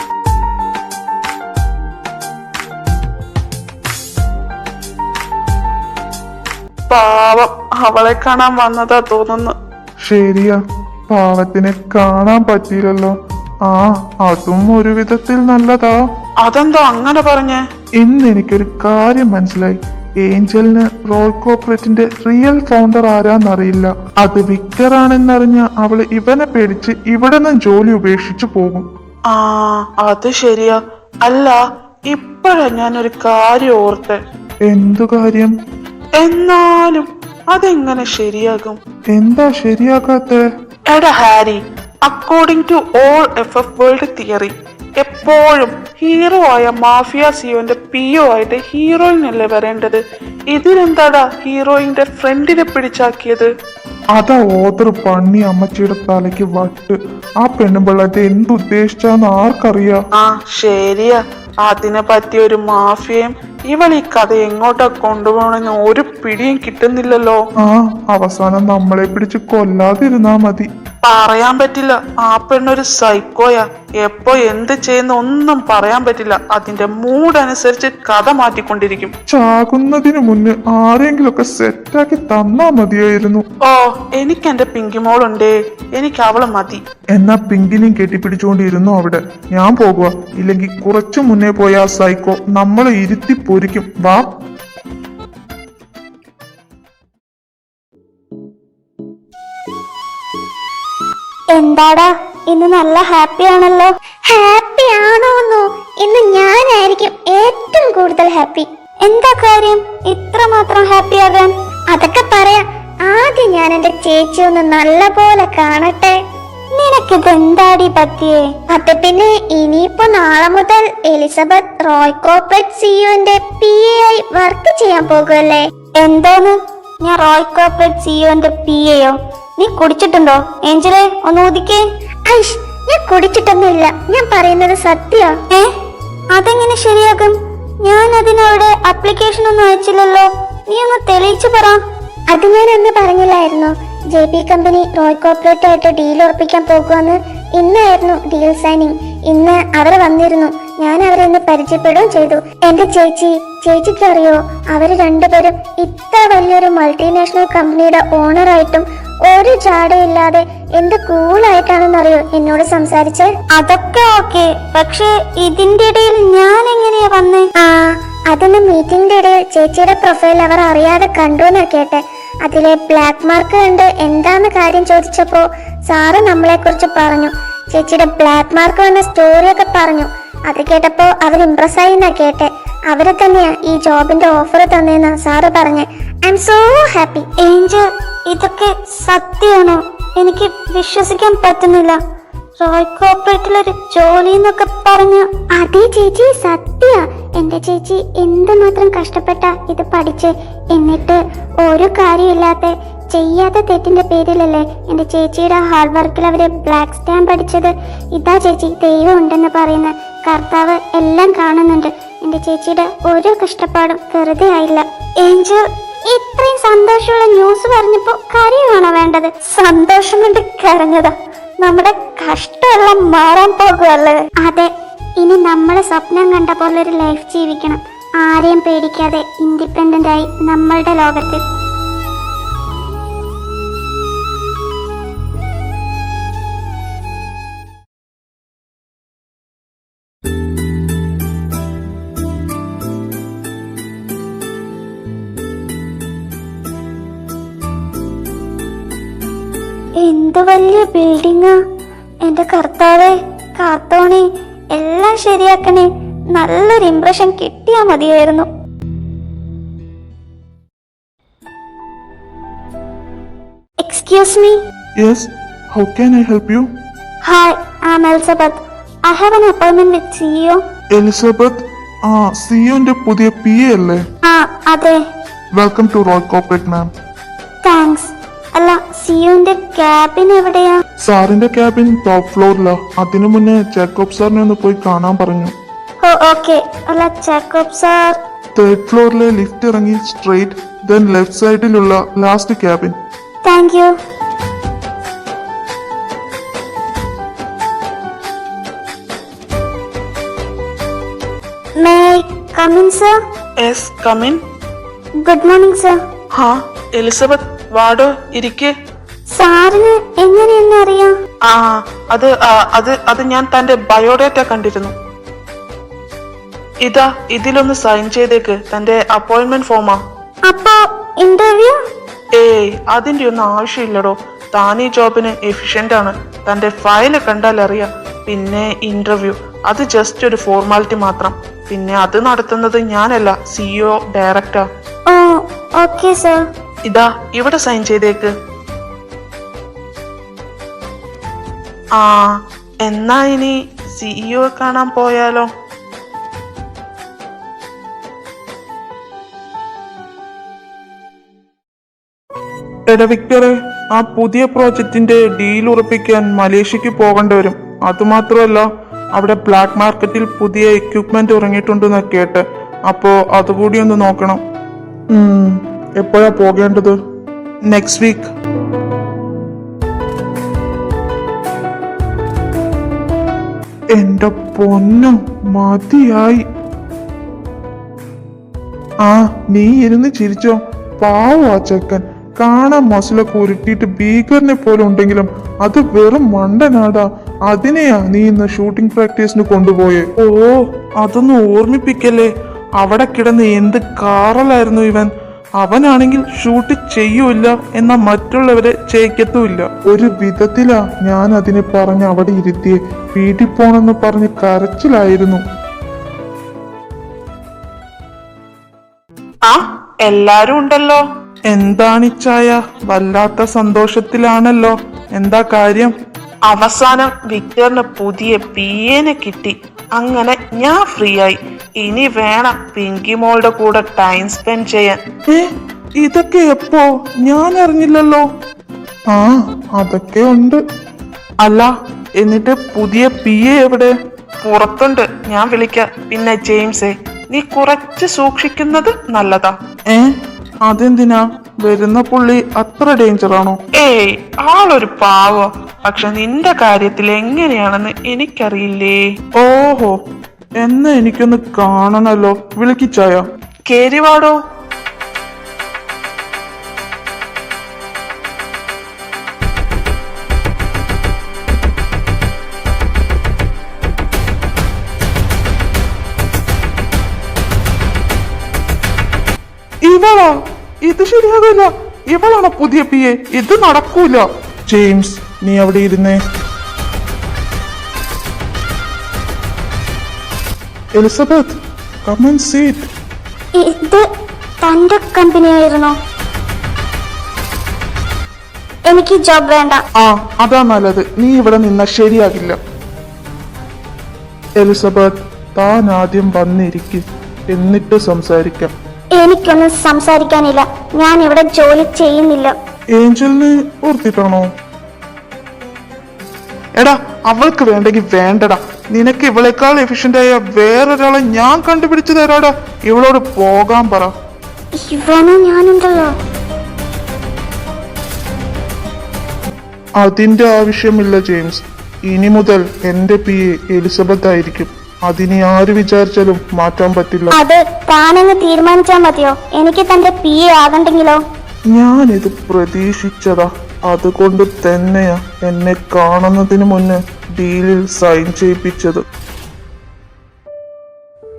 പാവം, അവളെ കാണാൻ വന്നതാ തോന്നുന്നു. ശരിയാ, പാവത്തിനെ കാണാൻ പറ്റിയില്ലല്ലോ. ആ, അതും ഒരു വിധത്തിൽ നല്ലതാ. അതെന്തോ അങ്ങനെ പറഞ്ഞേ? ഇന്ന് എനിക്കൊരു കാര്യം മനസ്സിലായി. ഏഞ്ചലിന് റോയ് കോർപ്പറേറ്റിന്റെ റിയൽ ഫൗണ്ടർ ആരാന്നറിയില്ല. അത് വിക്ടർ ആണെന്നറിഞ്ഞ അവള് ഇവനെ പേടിച്ച് ഇവിടെ നിന്ന് ജോലി ഉപേക്ഷിച്ചു പോകും. ആ, അത് ശരിയാ. അല്ല, ഇപ്പോഴാ ഞാനൊരു കാര്യം ഓർത്തെ. എന്തു കാര്യം? എന്നാലും അതെങ്ങനെ ശരിയാകും? എന്താ ശരിയാക്കാത്ത? എടാ Harry, according to all FF world theory, എപ്പോഴും ഹീറോ ആയ മാഫിയ സിയോന്റെ PO ആയിട്ട് ഹീറോയിൻ അല്ലേ വരേണ്ടത്? ഇതിനെന്താടാ ഹീറോയിന്റെ ഫ്രണ്ടിനെ പിടിച്ചാക്കിയത്? അതാ ഓതർ പണ്ണി അമ്മച്ചിയുടെ തലയ്ക്ക് വട്ട്. ആ പെണ്ണുപിള്ളത്തെ എന്തുദ്ദേശിച്ചാന്ന് ആർക്കറിയാം? ആ ശരിയാ, അതിനെ പറ്റി ഒരു മാഫിയയും ഇവൾ ഈ കഥ എങ്ങോട്ടാ കൊണ്ടുപോകണമെന്ന് ഒരു പിടിയും കിട്ടുന്നില്ലല്ലോ. ആ, അവസാനം നമ്മളെ പിടിച്ച് കൊല്ലാതിരുന്നാ മതി. പറയാൻ പറ്റില്ല, ആ പെണ്ണൊരു സൈക്കോയാ. എപ്പോ എന്ത് ചെയ്യുന്ന ഒന്നും പറയാൻ പറ്റില്ല. അതിന്റെ മൂഡ് അനുസരിച്ച് കഥ മാറ്റിക്കൊണ്ടിരിക്കും. ചാകുന്നതിന് മുന്നേ ആരെങ്കിലും ഒക്കെ സെറ്റാക്കി തന്നാ മതിയായിരുന്നു. ഓ, എനിക്ക് എന്റെ പിങ്കിമോളുണ്ടേ, എനിക്ക് അവള് മതി. എന്നാ പിങ്കിനെയും കെട്ടിപ്പിടിച്ചുകൊണ്ടിരുന്നു അവിടെ. ഞാൻ പോകുക, ഇല്ലെങ്കിൽ കുറച്ചു മുന്നേ പോയ ആ സൈക്കോ നമ്മളെ ഇരുത്തി പൊരിക്കും. വാ. എന്താടാ, ഇന്ന് നല്ല ഹാപ്പി ആണല്ലോ. ഹാപ്പി ആണോന്നോ? ഇന്ന് ഞാനായിരിക്കും ഏറ്റവും കൂടുതൽ ഹാപ്പി. എന്താ കാര്യം ഇത്രമാത്രം ഹാപ്പി ആകാൻ? അതൊക്കെ പറയാം. ആദ്യം ഞാൻ എന്റെ ചേച്ചി ഒന്ന് നല്ലപോലെ കാണട്ടെ. നിനക്കിത് എന്താടി പറ്റിയേ? അത് പിന്നെ ഇനിയിപ്പോ നാളെ മുതൽ എലിസബത്ത് റോയ് കോർപ്പറേറ്റ് സിഇഒന്റെ PA ആയി വർക്ക് ചെയ്യാൻ പോകുമല്ലേ. എന്തോന്ന്? ഞാൻ റോയ് കോർപ്പറേറ്റ് സിഇഒന്റെ PA-യോ? നീ കുടിച്ചിട്ടുണ്ടോ? ഏഞ്ചലെ ഒന്ന് ഊതിക്കേ. ഐഷ്, ഞാൻ കുടിച്ചിട്ടൊന്നുമില്ല. ഞാൻ പറയുന്നത് സത്യ. അതെങ്ങനെ ശരിയാകും? ഞാൻ അതിനവിടെ അപ്ലിക്കേഷൻ ഒന്നും അയച്ചില്ലല്ലോ. നീ ഒന്ന് തെളിയിച്ചു പറ. അത് ഞാൻ അന്ന് പറഞ്ഞില്ലായിരുന്നു, JP കമ്പനി റോയ് കോർപ്പറേറ്റ് ആയിട്ട് ഡീൽ ഉറപ്പിക്കാൻ പോകുമെന്ന്. ഇന്നായിരുന്നു ഡീൽ സൈനിങ്. ഇന്ന് അവർ വന്നിരുന്നു. ഞാൻ അവരെ ഇന്ന് പരിചയപ്പെടുകയും ചെയ്തു. എന്റെ ചേച്ചിക്ക് അറിയോ, അവര് രണ്ടുപേരും ഇത്ര വലിയൊരു മൾട്ടിനാഷണൽ കമ്പനിയുടെ ഓണറായിട്ടും ഒരു ജാടയില്ലാതെ എന്ത് കൂളായിട്ടാണെന്നറിയോ എന്നോട് സംസാരിച്ച്. അതൊക്കെ ഓക്കെ, പക്ഷെ ഇതിന്റെ ഇടയിൽ ഞാൻ എങ്ങനെയാ വന്നേ? ആ, അതൊന്ന് മീറ്റിംഗിന്റെ ഇടയിൽ ചേച്ചിയുടെ പ്രൊഫൈൽ അവർ അറിയാതെ കണ്ടു എന്നാ കേട്ടെ. അതിലെ ബ്ലാക്ക് മാർക്ക് കണ്ട് എന്താന്ന് കാര്യം ചോദിച്ചപ്പോ സാറ് നമ്മളെ കുറിച്ച് പറഞ്ഞു. ചേച്ചിയുടെ ബ്ലാക്ക് മാർക്ക് വന്ന സ്റ്റോറിയൊക്കെ പറഞ്ഞു. അത് കേട്ടപ്പോ അവർ ഇംപ്രസ് ആയി എന്നാ കേട്ടെ. അവരെ തന്നെയാ ഈ ജോബിന്റെ ഓഫർ തന്നേന്നാ സാറ് പറഞ്ഞേ. I M so happy. Angel, ഇതൊക്കെ സത്യമാണോ? എനിക്ക് വിശ്വസിക്കാൻ പറ്റുന്നില്ല. റോയ് കോർപ്പറേറ്റിലൊരു ജോലി എന്നൊക്കെ പറഞ്ഞ. അതേ ചേച്ചി, സത്യ. എന്റെ ചേച്ചി എന്തുമാത്രം കഷ്ടപ്പെട്ട ഇത് പഠിച്ച്, എന്നിട്ട് ഒരു കാര്യമില്ലാത്ത ചെയ്യാത്ത തെറ്റിന്റെ പേരിലല്ലേ എന്റെ ചേച്ചിയുടെ ഹാർഡ് വർക്കിൽ അവര് ബ്ലാക്ക് സ്റ്റാമ്പ് അടിച്ചത്. ഇതാ ചേച്ചി, ദൈവം ഉണ്ടെന്ന് പറയുന്ന കർത്താവ് എല്ലാം കാണുന്നുണ്ട്. എന്റെ ചേച്ചിയുടെ ഓരോ കഷ്ടപ്പാടും വെറുതെ ആയില്ല. ഏഞ്ചൽ, ഇത്രയും സന്തോഷമുള്ള ന്യൂസ് പറഞ്ഞപ്പോ കരയുവാണോ വേണ്ടത്? സന്തോഷം കൊണ്ട് കരഞ്ഞതാ. നമ്മുടെ കഷ്ടമെല്ലാം മാറാൻ പോകുമല്ലേ? അതെ, ഇനി നമ്മള് സ്വപ്നം കണ്ട പോലെ ഒരു ലൈഫ് ജീവിക്കണം. ആരെയും പേടിക്കാതെ ഇൻഡിപെൻഡന്റ് ആയി നമ്മളുടെ ലോകത്തിൽ. എന്ത് വലിയ ബിൽഡിങ്ങാ! എന്റെ കർത്താവേ, കാത്തോണേ, എല്ലാം ശരിയാക്കണേ. നല്ലൊരു ഇംപ്രഷൻ കിട്ടിയാ മതിയായിരുന്നു. Excuse me. Yes, how can I help you? Hi, I am Elizabeth. I have an appointment with CEO. Elizabeth? ആ, സിഇഒന്റെ പുതിയ PA അല്ലേ? ആ, അതെ. Welcome to Roy corporate ma'am. Thanks. അല്ല, സിയുന്റെ ക്യാബിൻ എവിടെയാ? സാറിന്റെ ക്യാബിൻ ടോപ്പ് ഫ്ലോറിലാ. അതിനു മുന്നേ ജേക്കബ് സാറിനെ ഒന്ന് പോയി കാണാൻ പറഞ്ഞു. Oh okay. അല്ല ജേക്കബ് സാർ. തേർഡ് ഫ്ലോറിലെ ലിഫ്റ്റ് ഇറങ്ങി സ്ട്രെയിറ്റ്, ദെൻ ലെഫ്റ്റ് സൈഡിലുള്ള last cabin. Thank you. May come in sir? Yes come in. Good morning sir. ഹാ എലിസബത്ത്, വാടോ, ഇരിക്ക്. സാറിന് എങ്ങനെയെന്ന് അറിയാം? ആ അത് അത് ഞാൻ തന്റെ ബയോഡേറ്റ കണ്ടിരുന്നു. ഇതാ, ഇതിലൊന്ന് സൈൻ ചെയ്തേക്ക്. തന്റെ അപ്പോയിന്റ്മെന്റ് ഫോമാ. അപ്പോ ഇന്റർവ്യൂ? ഏയ്, അതിന്റെ ഒന്നും ആവശ്യമില്ലടോ. താൻ ഈ ജോബിന് എഫിഷ്യന്റ് ആണ്. തന്റെ ഫയല് കണ്ടാൽ അറിയാം. പിന്നെ ഇന്റർവ്യൂ അത് ജസ്റ്റ് ഒരു ഫോർമാലിറ്റി മാത്രം. പിന്നെ അത് നടത്തുന്നത് ഞാനല്ല, സിഇഒ, ഡയറക്ടർ. ഓ ഓക്കെ സർ. ഇതാ, ഇവിടെ സൈൻ ചെയ്തേക്ക്. ആ, എന്നാ ഇനി സിഇഒ കാണാൻ പോയാലോ? എടാ വിക്ടറെ, ആ പുതിയ പ്രോജക്റ്റിന്റെ ഡീൽ ഉറപ്പിക്കാൻ മലേഷ്യക്ക് പോകേണ്ടി വരും. അതുമാത്രമല്ല, അവിടെ ബ്ലാക്ക് മാർക്കറ്റിൽ പുതിയ എക്യുപ്മെന്റ് ഇറങ്ങിയിട്ടുണ്ടെന്ന് കേട്ട്. അപ്പോ അതുകൂടി ഒന്ന് നോക്കണം. എപ്പോഴാ പോകേണ്ടത്? Next week. എന്റെ പൊന്നു, മതിയായി. ആ, നീ ഇരുന്ന് ചിരിച്ചോ. പാവം ആ ചെക്കൻ. കാണാൻ മസിലൊക്കെ ഉരുട്ടിയിട്ട് ഭീകരനെ പോലെ ഉണ്ടെങ്കിലും അത് വെറും മണ്ടനാടാ. അതിനെയാ നീ ഇന്ന് ഷൂട്ടിംഗ് പ്രാക്ടീസിന് കൊണ്ടുപോയേ. ഓ, അതൊന്നും ഓർമ്മിപ്പിക്കല്ലേ. അവിടെ കിടന്ന് എന്ത് കാറലായിരുന്നു ഇവൻ. അവനാണെങ്കിൽ ഷൂട്ട് ചെയ്യൂല, എന്നാ മറ്റുള്ളവരെ ചെയ്യിക്കത്തുമില്ല. ഒരു വിധത്തിലാ ഞാൻ അതിനെ പറഞ്ഞ് അവിടെ ഇരുത്തിയെ. വീട്ടിൽ പോണെന്ന് പറഞ്ഞ് കരച്ചിലായിരുന്നു. ആ, എല്ലാരും ഉണ്ടല്ലോ. എന്താണിച്ചായ, വല്ലാത്ത സന്തോഷത്തിലാണല്ലോ. എന്താ കാര്യം? അവസാനം വിക്ടറിന് പുതിയ പിഎനെ കിട്ടി. അങ്ങനെ ഞാൻ ഫ്രീ ആയി. ഇനി വേണം പിങ്കി മോളുടെ കൂടെ ടൈം സ്പെൻഡ് ചെയ്യാൻ. ഇതൊക്കെ എപ്പോ? ഞാൻ അറിഞ്ഞില്ലല്ലോ. ആ, അതൊക്കെ ഉണ്ട്. അല്ല, എന്നിട്ട് പുതിയ പിഎ എവിടെ? പുറത്തുണ്ട്, ഞാൻ വിളിക്കാം. പിന്നെ ജെയിംസേ, നീ കുറച്ച് സൂക്ഷിക്കുന്നത് നല്ലതാ. അതെന്തിനാ? വരുന്ന പുള്ളി അത്ര ഡേഞ്ചർ ആണോ? ഏയ്, ആളൊരു പാവോ. പക്ഷെ നിന്റെ കാര്യത്തിൽ എങ്ങനെയാണെന്ന് എനിക്കറിയില്ലേ. ഓഹോ, എന്നാ എനിക്കൊന്ന് കാണണല്ലോ. വിളിക്കിച്ചായ. കേരിവാടോ. ഇവളാ? ഇത് ശരിയാകില്ല. ഇവളാണോ പുതിയ പിഎ? ഇത് നടക്കൂല. ജെയിംസ്, നീ അവിടെ ഇരുന്നേ. Elizabeth, come and seat. ഇത് തന്റെ കമ്പനി ആയിരുന്നോ? എനിക്ക് ജോബ് വേണ്ട. ആ, അതാ നല്ലത്. നീ ഇവിടെ നിന്നാ ശരിയാകില്ല. എലിസബത്ത്, താൻ ആദ്യം വന്നിരിക്കും, എന്നിട്ട് സംസാരിക്കാം. എനിക്കൊന്നും സംസാരിക്കാനില്ല. ഞാൻ ഇവിടെ ജോലി ചെയ്യുന്നില്ല. ഏഞ്ചലിനെ ഓർത്തിട്ടാണോ? എടാ, അവൾക്ക് വേണ്ടെങ്കിൽ വേണ്ടടാ. നിനക്ക് ഇവളെക്കാൾ എഫിഷ്യന്റ് ആയ വേറൊരാളെ ഞാൻ കണ്ടുപിടിച്ചു തരാടാ. ഇവളോട് പോകാൻ പറ. ഇവനും ഞാനുണ്ടല്ലോ. അതിന്റെ ആവശ്യമില്ല ജെയിംസ്. ഇനി മുതൽ എന്റെ പിഎ എലിസബത്ത് ആയിരിക്കും. അതിനെ ആര് വിചാരിച്ചാലും മാറ്റാൻ പറ്റില്ല. അത് താനങ്ങ് തീരുമാനിച്ചാ മതിയോ? എനിക്ക് തന്റെ പിഎ ആകണ്ടെങ്കിലോ? ഞാനിത് പ്രതീക്ഷിച്ചതാ. അതുകൊണ്ട് തന്നെയാ എന്നെ കാണുന്നതിന് മുന്നേ ഡീലിൽ സൈൻ ചെയ്യിപ്പിച്ചത്.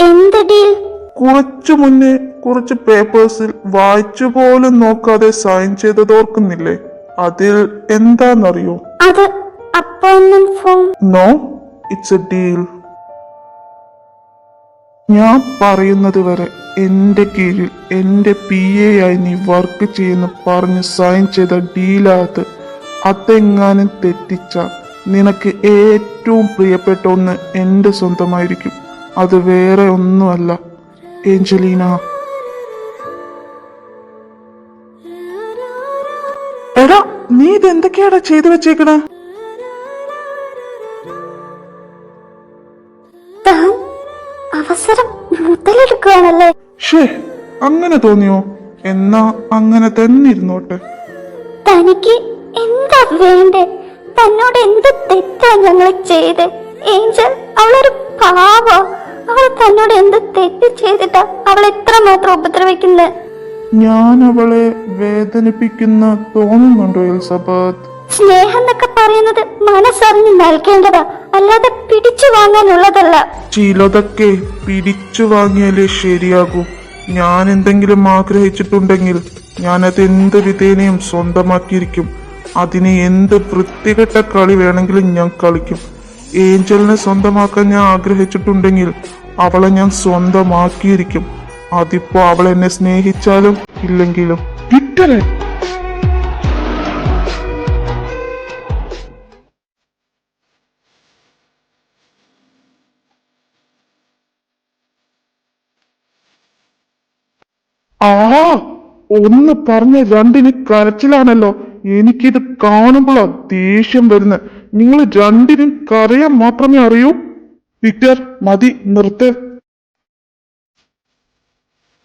എന്ത് ഡീൽ? കുറച്ചു മുന്നേ കുറച്ച് പേപ്പേഴ്സിൽ വായിച്ചു പോലും നോക്കാതെ സൈൻ ചെയ്തതോർക്കുന്നില്ലേ? അതിൽ എന്താന്നറിയോ? അത് appointment form. No, it's a deal. ഞാൻ പറയുന്നത് വരെ എന്റെ കീഴിൽ എന്റെ പിഎ ആയി നീ വർക്ക് ചെയ്യുന്ന പറഞ്ഞ് സൈൻ ചെയ്ത ഡീലാത്. അതെങ്ങാനും തെറ്റിച്ചാൽ നിനക്ക് ഏറ്റവും പ്രിയപ്പെട്ട ഒന്ന് എന്റെ സ്വന്തമായിരിക്കും. അത് വേറെ ഒന്നുമല്ല, ഏഞ്ചലീന. എടാ, നീ ഇതെന്തൊക്കെയാടാ ചെയ്തു വെച്ചേക്കണ? താൻ അവസരം മുതലെടുക്കുകയാണല്ലേ? ഷേ, അങ്ങനെ തോന്നിയോ? എന്നാ അങ്ങനെ തന്നെ ഇരുന്നോട്ടെ. തനിക്ക് എന്താ വേണ്ടേ? തന്നോട് എന്ത് തെറ്റാ ഞങ്ങൾ ചെയ്ത്? ഏഞ്ചൽ അവളൊരു പാവോ. അവൾ തന്നോട് എന്ത് തെറ്റ് ചെയ്തിട്ടാ അവൾ എത്രമാത്രം ഉപദ്രവിക്കുന്നത്? ഞാൻ അവളെ വേദനിപ്പിക്കുന്ന തോന്നുന്നുണ്ടോ എലിസബത്ത്? സ്നേഹം എന്നൊക്കെ പറയുന്നത് മനസ്സറിഞ്ഞ് നൽകേണ്ടതാ, അല്ലാതെ പിടിച്ചു വാങ്ങാനുള്ളതല്ല. ചിലതൊക്കെ പിടിച്ചു വാങ്ങിയാലേ ശരിയാകൂ. ഞാൻ എന്തെങ്കിലും ആഗ്രഹിച്ചിട്ടുണ്ടെങ്കിൽ ഞാനത് എന്ത് വിധേനയും സ്വന്തമാക്കിയിരിക്കും. അതിന് എന്ത് വൃത്തികെട്ട കളി വേണമെങ്കിലും ഞാൻ കളിക്കും. ഏഞ്ചലിനെ സ്വന്തമാക്കാൻ ഞാൻ ആഗ്രഹിച്ചിട്ടുണ്ടെങ്കിൽ അവളെ ഞാൻ സ്വന്തമാക്കിയിരിക്കും. അതിപ്പോ അവൾ എന്നെ സ്നേഹിച്ചാലും ഇല്ലെങ്കിലും. വിക്ടറെ, ആഹാ, ഒന്ന് പറഞ്ഞ രണ്ടിന് കരച്ചിലാണല്ലോ. എനിക്കിത് കാണുമ്പോഴാ ദേഷ്യം വരുന്നത്. നിങ്ങൾ രണ്ടിനും കരയാൻ മാത്രമേ അറിയൂ. വിക്ടർ, മതി, നിർത്ത്.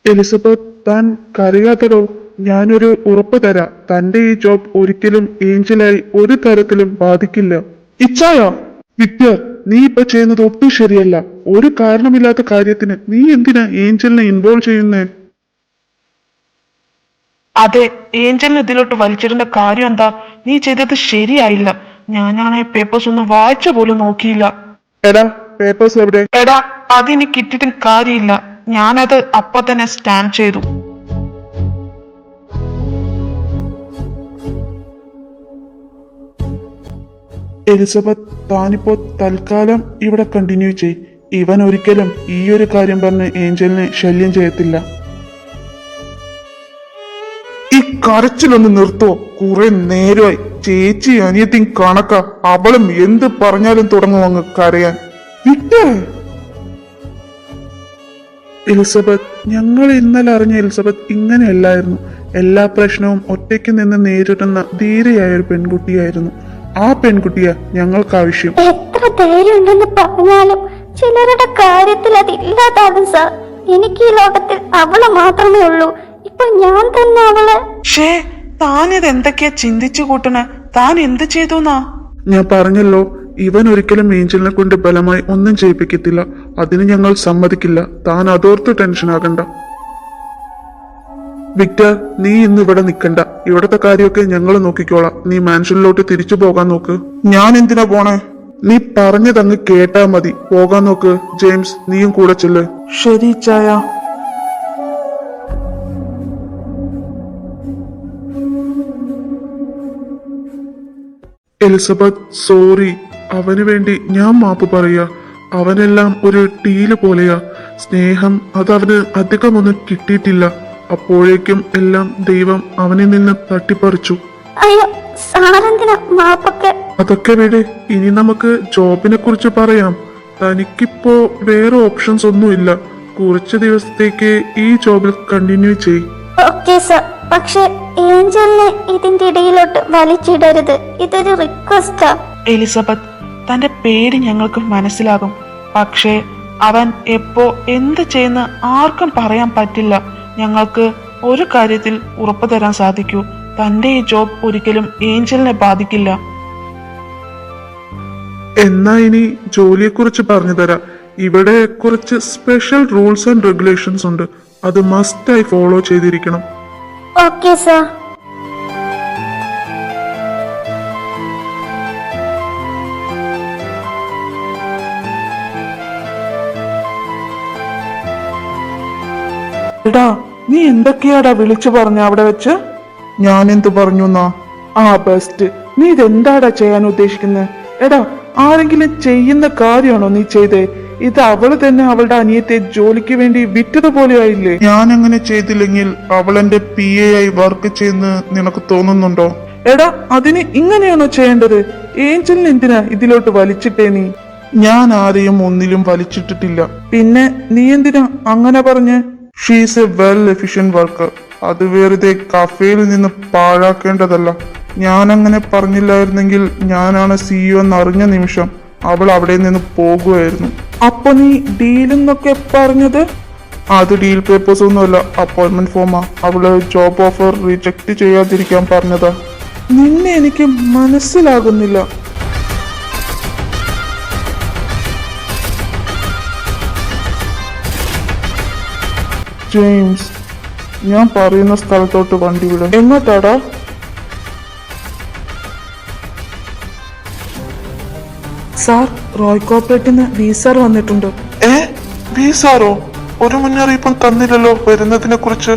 എലിസബത്ത്, താൻ കരയാത്തടോ. ഞാനൊരു ഉറപ്പ് തരാം, തന്റെ ഈ ജോബ് ഒരിക്കലും ഏഞ്ചലായി ഒരു തരത്തിലും ബാധിക്കില്ല. ഇച്ഛായ, വിക്ടർ, നീ ഇപ്പൊ ചെയ്യുന്നത് ഒട്ടും ശരിയല്ല. ഒരു കാരണമില്ലാത്ത കാര്യത്തിന് നീ എന്തിനാ ഏഞ്ചലിനെ ഇൻവോൾവ് ചെയ്യുന്നേ? അതെ, ഏഞ്ചലിന് ഇതിലോട്ട് വലിച്ചിടേണ്ട കാര്യം എന്താ? നീ ചെയ്തത് ശരിയായില്ല. ഞാനാണെ പേപ്പേഴ്സ് ഒന്നും വായിച്ച പോലും നോക്കിയില്ല. എടാ, പേപ്പേഴ്സ് എവിടെ? എടാ, അതെനിക്ക് കിട്ടിയിട്ടും കാര്യമില്ല. ഞാനത് അപ്പൊ തന്നെ സ്റ്റാമ്പ് ചെയ്തു. എലിസബത്ത്, താനിപ്പോ തൽക്കാലം ഇവിടെ കണ്ടിന്യൂ ചെയ്. ഇവൻ ഒരിക്കലും ഈ ഒരു കാര്യം പറഞ്ഞ് ഏഞ്ചലിനെ ശല്യം ചെയ്യത്തില്ല. ഈ കരച്ചിലൊന്ന് നിർത്തോ? കുറെ നേരമായി. ചേച്ചി അനിയത്തിയും കണക്ക. അവളും എന്ത് പറഞ്ഞാലും തുടങ്ങും അങ്ങ് കരയാൻ. വിക്ടർ, എലിസബത്ത്, ഞങ്ങൾ ഇന്നലെ അറിഞ്ഞ എലിസബത്ത് ഇങ്ങനെയല്ലായിരുന്നു. എല്ലാ പ്രശ്നവും ഒറ്റയ്ക്ക് നിന്ന് നേരിടുന്ന ധീരയായ ഒരു പെൺകുട്ടിയായിരുന്നു. ആ പെൺകുട്ടിയാ ഞങ്ങൾക്ക് ആവശ്യം. എത്ര ധൈര്യം ഉണ്ടെന്ന് പറഞ്ഞാലും ചിലരുടെ കാര്യത്തിൽ അത് ഇല്ലാതാകും സാർ. എനിക്ക് ഈ ലോകത്തിൽ അവള് മാത്രമേ ഉള്ളൂ. ഇപ്പൊ ഞാൻ തന്നെ അവള്. ഷേ, താനിത് എന്തൊക്കെയാ ചിന്തിച്ചു കൂട്ടണേ? താൻ എന്ത് ചെയ്തുന്നാ? ഞാൻ പറഞ്ഞല്ലോ, ഇവൻ ഒരിക്കലും ഏഞ്ചലിനെ കൊണ്ട് ബലമായി ഒന്നും ചെയ്യിപ്പിക്കത്തില്ല. അതിന് ഞങ്ങൾ സമ്മതിക്കില്ല. താൻ അതോർത്ത് ടെൻഷൻ ആകണ്ട. വിക്ടർ, നീ ഇന്ന് ഇവിടെ നിൽക്കണ്ട. ഇവിടത്തെ കാര്യമൊക്കെ ഞങ്ങൾ നോക്കിക്കോളാം. നീ മാൻഷനിലോട്ട് തിരിച്ചു പോകാൻ നോക്ക്. ഞാൻ എന്തിനാ പോണേ? നീ പറഞ്ഞതങ്ങ് കേട്ടാ മതി. പോകാൻ നോക്ക്. ജെയിംസ്, നീയും കൂടെ ചെല്ല്. ശരി ചായ. Elizabeth, sorry. അവന് വേണ്ടി ഞാൻ മാപ്പ് പറയാ. അവനെല്ലാം ഒരു ടീല് പോലെയാ. സ്നേഹം അതവന് അധികമൊന്നും കിട്ടിയിട്ടില്ല. അപ്പോഴേക്കും എല്ലാം ദൈവം അവനിൽ നിന്ന് തട്ടിപ്പറിച്ചു. അയ്യോ, സാറെന്തിനാ മാപ്പൊക്കെ? അതൊക്കെ വിട്. ഇനി നമുക്ക് ജോബിനെ കുറിച്ച് പറയാം. തനിക്കിപ്പോ വേറെ ഓപ്ഷൻസ് ഒന്നുമില്ല. കുറച്ച് ദിവസത്തേക്ക് ഈ ജോബിൽ കണ്ടിന്യൂ ചെയ്. ഓക്കെ സർ, പക്ഷെ ഏഞ്ചലിനെ ഇതിന്റെ ഇടയിലോട്ട് വലിച്ചിടരുത്. ഇതൊരു റിക്വസ്റ്റാ. എലിസബത്ത്, തന്റെ പേര് ഞങ്ങൾക്ക് മനസ്സിലാകും. പക്ഷേ അവൻ എപ്പോ എന്ത് ചെയ്യുന്ന ആർക്കും പറയാൻ പറ്റില്ല. ഞങ്ങൾക്ക് ഒരു കാര്യത്തിൽ ഉറപ്പു തരാൻ സാധിക്കൂ, തന്റെ ഈ ജോബ് ഒരിക്കലും ഏഞ്ചലിനെ ബാധിക്കില്ല. എന്നാ ഇനി ജോലിയെ കുറിച്ച് പറഞ്ഞു തരാം. ഇവിടെ കുറച്ച് സ്പെഷ്യൽ റൂൾസ് ആൻഡ് റെഗുലേഷൻസ് ഉണ്ട്. അത് മസ്റ്റായി ഫോളോ ചെയ്തിരിക്കണം. Okay sir. എടാ, നീ എന്തൊക്കെയാടാ വിളിച്ചു പറഞ്ഞ അവിടെ വെച്ച്? ഞാൻ എന്ത് പറഞ്ഞു എന്നാ? ആ ബെസ്റ്റ്. നീ ഇതെന്താടാ ചെയ്യാൻ ഉദ്ദേശിക്കുന്നത്? എടാ, ആരെങ്കിലും ചെയ്യുന്ന കാര്യമാണോ നീ ചെയ്തേ? ഇത് അവള് തന്നെ അവളുടെ അനിയത്തെ ജോലിക്ക് വേണ്ടി വിറ്റതുപോലെ ആയില്ലേ? ഞാൻ അങ്ങനെ ചെയ്തില്ലെങ്കിൽ അവൾ എന്റെ PA ആയി വർക്ക് ചെയ്യുന്ന നിനക്ക് തോന്നുന്നുണ്ടോ? എടാ, അതിന് ഇങ്ങനെയാണോ ചെയ്യേണ്ടത്? ഏഞ്ചലിന് എന്തിനാ ഇതിലോട്ട് വലിച്ചിട്ടേ നീ? ഞാൻ ആരെയും ഒന്നിലും വലിച്ചിട്ടിട്ടില്ല. പിന്നെ നീ എന്തിനാ അങ്ങനെ പറഞ്ഞ്? She's A well efficient worker. അത് വെറുതെ കഫേയിൽ നിന്ന് പാഴാക്കേണ്ടതല്ല. ഞാൻ അങ്ങനെ പറഞ്ഞില്ലായിരുന്നെങ്കിൽ ഞാനാണ് CEO എന്ന് അറിഞ്ഞ നിമിഷം അവൾ അവിടെ നിന്ന് പോകുമായിരുന്നു. അപ്പൊ നീ ഡീലെന്നൊക്കെ പറഞ്ഞത്? അത് ഡീൽ പേപ്പേഴ്സ് ഒന്നുമല്ല, അപ്പോയിന്റ്മെന്റ് ഫോമാ. അവള് ജോബ് ഓഫർ റിജക്റ്റ് ചെയ്യാതിരിക്കാൻ പറഞ്ഞതാ. നിന്നെ എനിക്ക് മനസ്സിലാകുന്നില്ല. ജെയിംസ്, ഞാൻ പറയുന്ന സ്ഥലത്തോട്ട് വണ്ടി വിടും. എങ്ങോട്ടാടാ? സാർ, റോയ് കോർപ്പറേറ്റിന്ന് വിസാർ വന്നിട്ടുണ്ട്. സാറോ? ഒരു മുന്നറിയിപ്പും തന്നില്ലല്ലോ വരുന്നതിനെ കുറിച്ച്.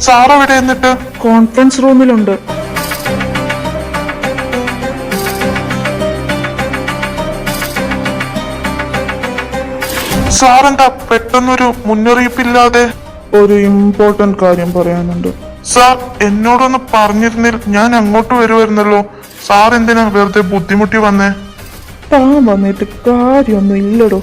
സാർ എവിടെ എന്നിട്ട്? കോൺഫറൻസ് റൂമിലുണ്ട്. സാറെന്താ പെട്ടെന്നൊരു മുന്നറിയിപ്പില്ലാതെ? ഒരു ഇമ്പോർട്ടന്റ് കാര്യം പറയാനുണ്ട്. സാർ എന്നോടൊന്ന് പറഞ്ഞിരുന്നിൽ ഞാൻ അങ്ങോട്ട് വരുമായിരുന്നല്ലോ. സാർ എന്തിനാ വെറുതെ ബുദ്ധിമുട്ടി വന്നേ? താൻ വന്നിട്ട് കാര്യമൊന്നും ഇല്ലടോ.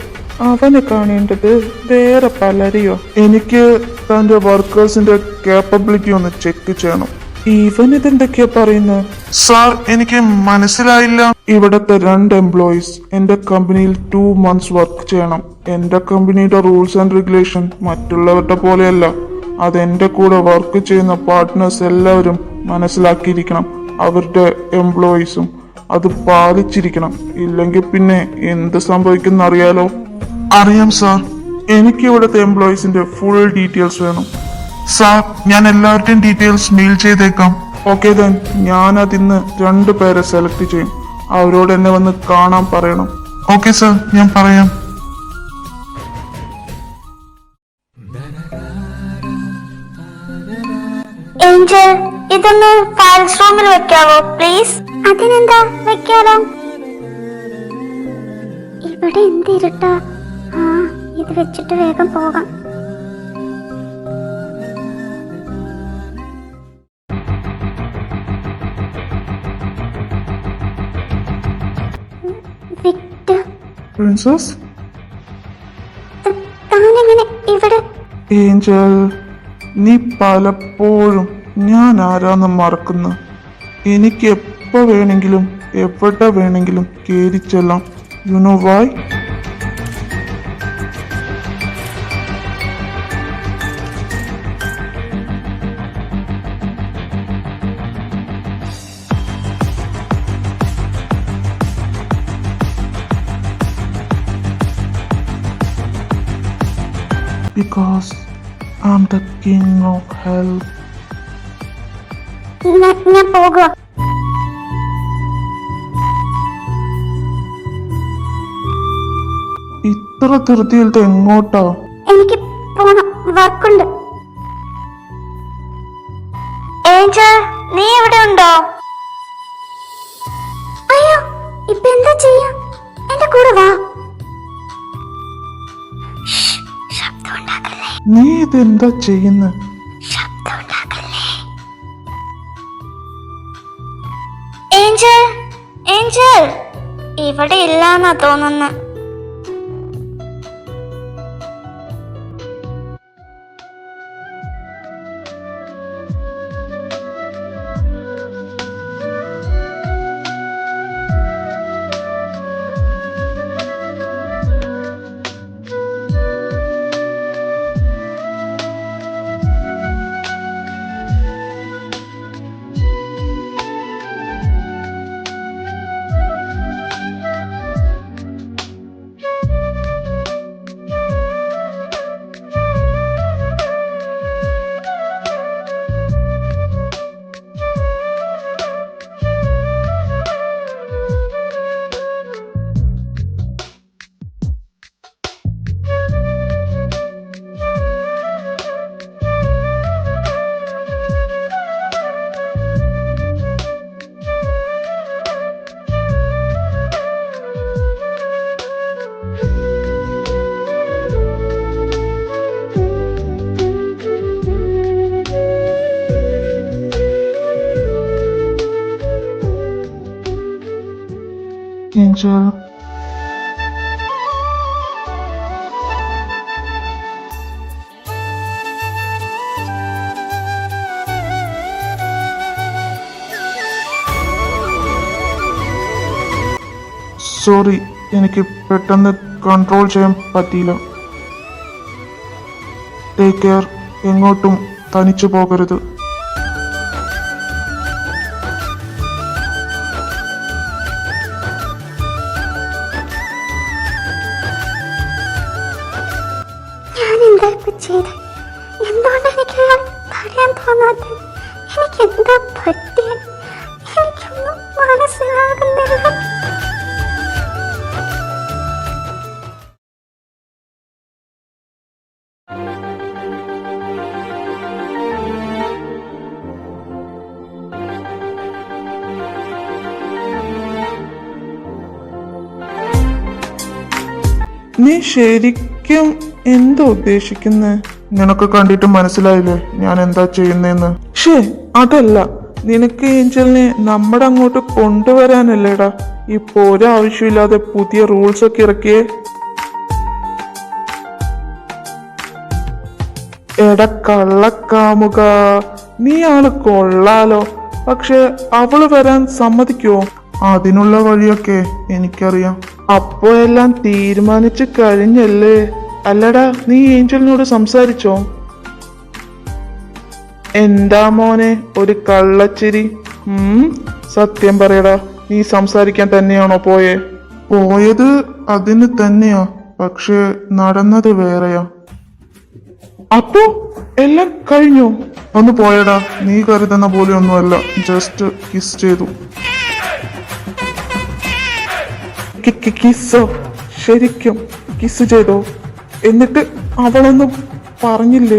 അവനെ കാണേണ്ടത് വേറെ പലരെയോ. എനിക്ക് തന്റെ വർക്കേഴ്സിന്റെ കേപ്പബിലിറ്റി ഒന്ന് ചെക്ക് ചെയ്യണം. ഇവനിതെന്തൊക്കെയാ പറയുന്നത്? സാർ, എനിക്ക് മനസ്സിലായില്ല. ഇവിടത്തെ 2 എംപ്ലോയീസ് എന്റെ കമ്പനിയിൽ 2 months വർക്ക് ചെയ്യണം. എന്റെ കമ്പനിയുടെ റൂൾസ് ആൻഡ് റെഗുലേഷൻ മറ്റുള്ളവരുടെ പോലെയല്ല. അതെന്റെ കൂടെ വർക്ക് ചെയ്യുന്ന പാർട്ട്നേഴ്സ് എല്ലാവരും മനസ്സിലാക്കിയിരിക്കണം. അവരുടെ എംപ്ലോയീസും അത് പാലിച്ചിരിക്കണം. ഇല്ലെങ്കിൽ പിന്നെ എന്ത് സംഭവിക്കുന്ന അറിയാലോ. അറിയാം സാർ. എനിക്ക് ഇവിടുത്തെ എംപ്ലോയീസിന്റെ ഫുൾ ഡീറ്റെയിൽസ് വേണം. സാർ, ഞാൻ എല്ലാവരുടെയും ഡീറ്റെയിൽസ് മെയിൽ ചെയ്തേക്കാം. ഓക്കെ ദെൻ, ഞാൻ അതിന്ന് 2 പേരെ സെലക്ട് ചെയ്യും. അവരോട് എന്നെ വന്ന് കാണാൻ പറയണം. ഓക്കെ സാർ, ഞാൻ പറയാം. ഏഞ്ചൽ, ഇതൊന്ന് ഫയൽസ് റൂമിൽ വെക്കാവോ പ്ലീസ്? അതിനെന്താ, വെക്കാലോ. ഇവിടെ എന്തിരുട്ടാ. ഇത് വെച്ചിട്ട് വേഗം പോകാം. വിക്ടർ, പ്രിൻസസ്, താനെങ്ങനെ ഇവിടെ? ഏഞ്ചൽ, നീ പലപ്പോഴും ഞാൻ ആരാന്ന് മറക്കുന്നു. എനിക്ക് എപ്പോ വേണമെങ്കിലും എവിടെ വേണമെങ്കിലും കേറിച്ചെല്ലാം. You know why? Because I'm the king of hell. ഞാൻ പോകുക. ഇത്ര ധൃതിയിലത്തെ എങ്ങോട്ടാ? എനിക്ക് പോണം, വർക്കുണ്ട്. ഏഞ്ചൽ, നീ ഇവിടെ ഉണ്ടോ? അയ്യോ, ഇപ്പൊ എന്താ ചെയ്യാ? എന്റെ കൂടെ വാ. ശബ്ദം ഉണ്ടാക്കല്ലേ. നീ ഇതെന്താ ചെയ്യുന്നത്? ശബ്ദം ഉണ്ടാക്കല്ലേ. ഏഞ്ചൽ, ഏഞ്ചൽ ഇവിടെ ഇല്ലാന്നാ തോന്നുന്നു. Angel. സോറി, എനിക്ക് പെട്ടെന്ന് കൺട്രോൾ ചെയ്യാൻ പറ്റിയില്ല. Take care. എങ്ങോട്ടും തനിച്ചു പോകരുത്. ഞാൻ എന്താ ഇപ്പൊ ചെയ്തത്? എന്തുകൊണ്ട് എനിക്ക് അയാൾ തടയാൻ തോന്നാത്തത്? എനിക്ക് എന്താ പറ്റിയത്? എനിക്കൊന്നും മനസ്സിലാകുന്നില്ല. നീ ശരിക്കും എന്താ ഉദ്ദേശിക്കുന്നേ? നിനക്ക് കണ്ടിട്ട് മനസ്സിലായില്ലേ ഞാൻ എന്താ ചെയ്യുന്നേന്ന്? ഷേ, അതല്ല. നിനക്ക് ഏഞ്ചലിനെ നമ്മുടെ അങ്ങോട്ട് കൊണ്ടുവരാനല്ലേടാ ഇപ്പൊ ഒരാവശ്യമില്ലാതെ പുതിയ റൂൾസ് ഒക്കെ ഇറക്കിയേ. എടാ കള്ളക്കാമുക, നീ ആള് കൊള്ളാലോ. പക്ഷെ അവള് വരാൻ സമ്മതിക്കുവോ? അതിനുള്ള വഴിയൊക്കെ എനിക്കറിയാം. അപ്പോ എല്ലാം തീരുമാനിച്ചു കഴിഞ്ഞല്ലേ? അല്ലടാ, നീ ഏഞ്ചലിനോട് സംസാരിച്ചോ? എന്താ മോനെ ഒരു കള്ളച്ചിരി? സത്യം പറയടാ, നീ സംസാരിക്കാൻ തന്നെയാണോ പോയേ? പോയത് അതിന് തന്നെയാ, പക്ഷെ നടന്നത് വേറെയാ. അപ്പോ എല്ലാം കഴിഞ്ഞു? ഒന്ന് പോയടാ, നീ കരുതുന്ന പോലെ ഒന്നുമല്ല. ജസ്റ്റ് കിസ് ചെയ്തു. കിസ്സോ? ശരിക്കും കിസ് ചെയ്തോ? എന്നിട്ട് അവളൊന്നും പറഞ്ഞില്ലേ?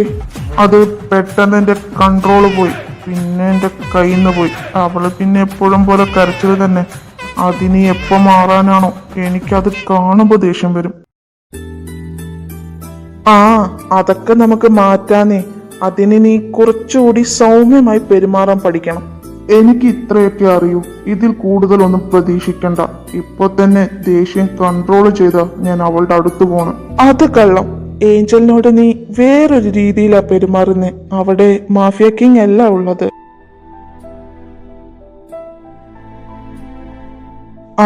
അത് പെട്ടെന്ന് എന്റെ കൺട്രോള് പോയി, പിന്നെ എന്റെ കയ്യിൽ നിന്ന് പോയി. അവള് പിന്നെ എപ്പോഴും പോലെ കരച്ചിൽ തന്നെ. അതിനി എപ്പോ മാറാനാണോ? എനിക്കത് കാണുമ്പോ ദേഷ്യം വരും. ആ, അതൊക്കെ നമുക്ക് മാറ്റാനേ. അതിന് നീ കുറച്ചുകൂടി സൗമ്യമായി പെരുമാറാൻ പഠിക്കണം. എനിക്ക് ഇത്രയൊക്കെ അറിയൂ. ഇതിൽ കൂടുതലൊന്നും പ്രതീക്ഷിക്കണ്ട. ഇപ്പൊ തന്നെ ദേഷ്യം കൺട്രോൾ ചെയ്താ ഞാൻ അവളുടെ അടുത്ത് പോണം. അത് കള്ളം. ഏഞ്ചലിനോട് നീ വേറൊരു രീതിയിലാ പെരുമാറുന്നേ. അവിടെ മാഫിയ കിങ് അല്ല ഉള്ളത്.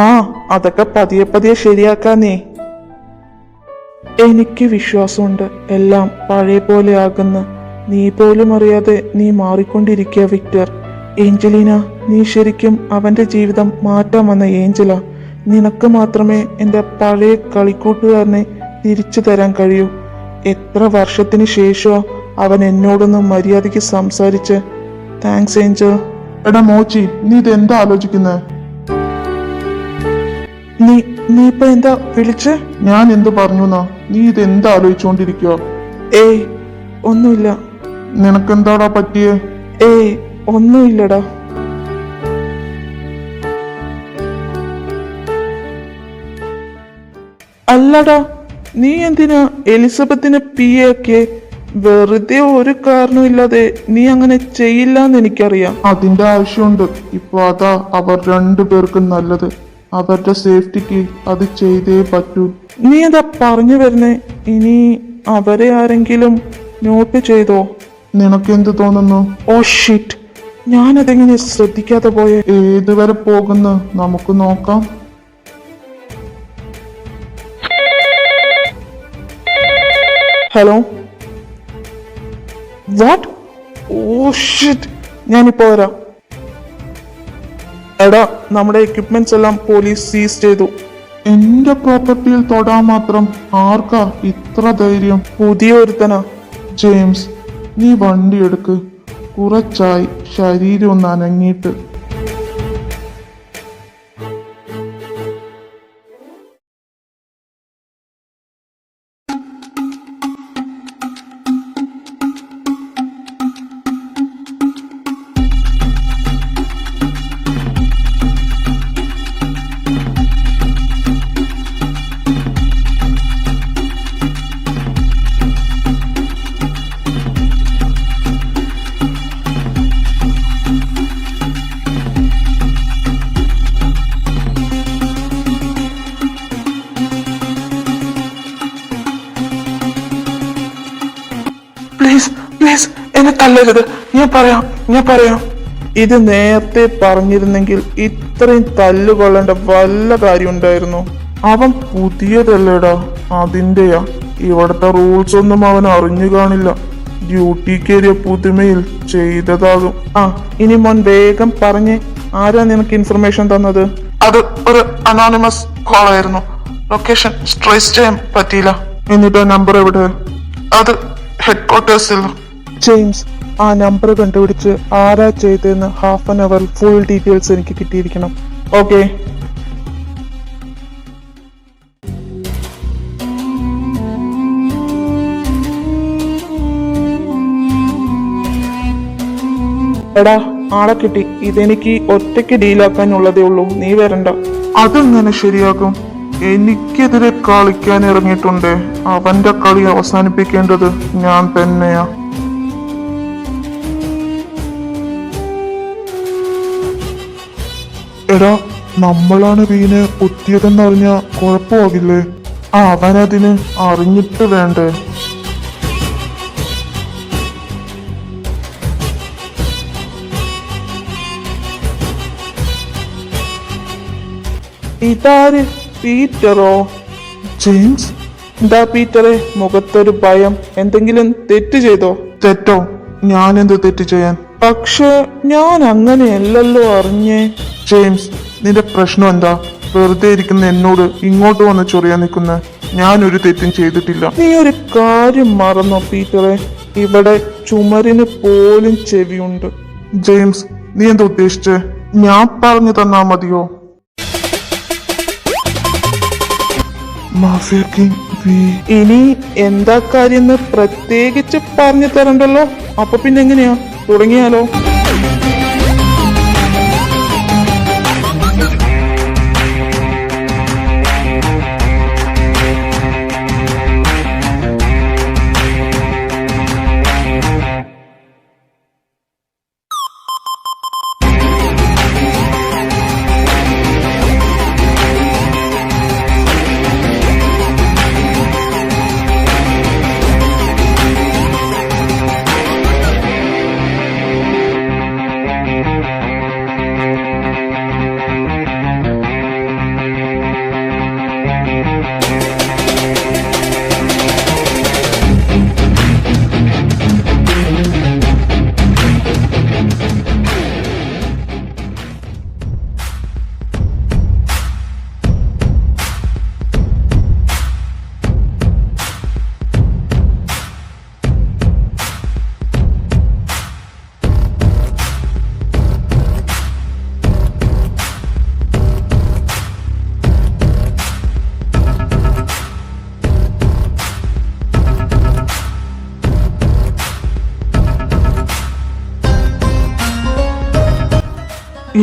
ആ, അതൊക്കെ പതിയെ പതിയെ ശരിയാക്കാന്നേ. എനിക്ക് വിശ്വാസമുണ്ട് എല്ലാം പഴയ പോലെ ആകുന്ന. നീ പോലും അറിയാതെ നീ മാറിക്കൊണ്ടിരിക്കുക വിക്ടർ. ഏഞ്ചലീന, നീ ശരിക്കും അവന്റെ ജീവിതം മാറ്റാൻ വന്ന ഏഞ്ചല. നിനക്ക് മാത്രമേ എൻ്റെ പഴയ കളിക്കൂട്ടുകാരനെ തിരിച്ചു തരാൻ കഴിയൂ. എത്ര വർഷത്തിന് ശേഷമാ അവൻ എന്നോടൊന്ന് മര്യാദയ്ക്ക് സംസാരിച്ച്. Thanks Angel. എടാ മോച്ചി, നീ ഇതെന്താ ആലോചിക്കുന്നേ? നീ ഇപ്പൊ എന്താ വിളിച്ച്? ഞാൻ എന്ത് പറഞ്ഞു? നീ ഇതെന്താ ആലോചിച്ചോണ്ടിരിക്കുക? ഏയ് ഒന്നുമില്ല. നിനക്കെന്താടാ പറ്റിയേ? ഏയ് ഒന്നുമില്ലടാ. അല്ലടാ, നീ എന്തിനാ എലിസബത്തിനെ പിയാക്കിയേ? വെറുതെ ഒരു കാരണമില്ലാതെ നീ അങ്ങനെ ചെയ്യില്ലെന്ന് എനിക്കറിയാം. അതിന്റെ ആവശ്യമുണ്ട്. ഇപ്പൊ അതാ അവർ രണ്ടുപേർക്കും നല്ലത്. അവരുടെ സേഫ്റ്റിക്ക് അത് ചെയ്തേ പറ്റൂ. നീ എന്താ പറഞ്ഞു വരുന്നേ? ഇനി അവരെ ആരെങ്കിലും നോട്ട് ചെയ്തോ? നിനക്കെന്ത് തോന്നുന്നു? ഓ ഷിറ്റ്, ഞാനതെങ്ങനെ ശ്രദ്ധിക്കാതെ പോയെ? ഏതുവരെ പോകുന്നു നമുക്ക് നോക്കാം. Hello, what? ഓ ഷിറ്റ്, ഞാനിപ്പോ വരാം. എടാ, നമ്മുടെ എക്യുപ്മെന്റ്സ് എല്ലാം പോലീസ് സീസ് ചെയ്തു. എന്റെ പ്രോപ്പർട്ടിയിൽ തൊടാൻ മാത്രം ആർക്കാ ഇത്ര ധൈര്യം? പുതിയ ഒരുത്തനാ. ജെയിംസ്, നീ വണ്ടി എടുക്ക്. കുറച്ചായി ശരീരം ഒന്ന് അനങ്ങിയിട്ട്. പ്ലീസ് പ്ലീസ് എന്നെ തല്ലരുത്. ഞാൻ പറയാം. ഇത് നേരത്തെ പറഞ്ഞിരുന്നെങ്കിൽ ഇത്രയും തല്ലുകൊള്ളേണ്ട വല്ല കാര്യം ഉണ്ടായിരുന്നു. അവൻ പുതിയതല്ലേടാ, അതിൻ്റെയാ. ഇവിടുത്തെ റൂൾസ് ഒന്നും അവൻ അറിഞ്ഞു കാണില്ല. ഡ്യൂട്ടി കയറിയ പുതുമയിൽ ചെയ്തതാകും. ഇനി മോൻ വേഗം പറഞ്ഞേ, ആരാ നിനക്ക് ഇൻഫർമേഷൻ തന്നത്? അത് ഒരു അനോണിമസ് കോൾ ആയിരുന്നു. ലൊക്കേഷൻ ട്രേസ് ചെയ്യാൻ പറ്റിയില്ല. എന്നിട്ട് ആ നമ്പർ എവിടെ? അത് ഹെഡ് ക്വാർട്ടേഴ്സിൽ. ജെയിംസ്, ആ നമ്പർ കണ്ടുപിടിച്ച് ആരാ ചെയ്തതെന്ന് half an hour full details എനിക്ക് കിട്ടിയിരിക്കണം. ഓക്കെ. എടാ, ആളെ കിട്ടി. ഇതെനിക്ക് ഒറ്റയ്ക്ക് ഡീലാക്കാനുള്ളതേ ഉള്ളൂ, നീ വരണ്ട. അതെങ്ങനെ ശരിയാകും? എനിക്കെതിരെ കളിക്കാൻ ഇറങ്ങിയിട്ടുണ്ട്. അവന്റെ കളി അവസാനിപ്പിക്കേണ്ടത് ഞാൻ തന്നെയാ. എടാ, നമ്മളാണ് വീണ് കുത്തിയതെന്നറിഞ്ഞ കുഴപ്പമാകില്ലേ? അവനതിന് അറിഞ്ഞിട്ട് വേണ്ടേ? ഇതാര്? പീറ്ററോ? ജെയിംസ്? എന്താ പീറ്ററെ മുഖത്തൊരു ഭയം? എന്തെങ്കിലും തെറ്റ് ചെയ്തോ? തെറ്റോ? ഞാൻ എന്ത് തെറ്റ് ചെയ്യാൻ? പക്ഷെ ഞാൻ അങ്ങനെയല്ലല്ലോ അറിഞ്ഞേ. ജെയിംസ്, നിന്റെ പ്രശ്നം എന്താ? വെറുതെ ഇരിക്കുന്ന എന്നോട് ഇങ്ങോട്ട് വന്ന് ചൊറിയാൻ നിൽക്കുന്ന ഞാനൊരു തെറ്റും ചെയ്തിട്ടില്ല. നീ ഒരു കാര്യം മറന്നോ പീറ്ററെ? ഇവിടെ ചുമരിന് പോലും ചെവിയുണ്ട്. ജെയിംസ്, നീ എന്താ ഉദ്ദേശിച്ചേ? ഞാൻ പറഞ്ഞു തന്നാ മതിയോ? Mafia king V. ഇനി എന്താ കാര്യം പ്രത്യേകിച്ച് പറഞ്ഞു തരണ്ടല്ലോ. അപ്പൊ പിന്നെ എങ്ങനെയാ, തുടങ്ങിയാലോ?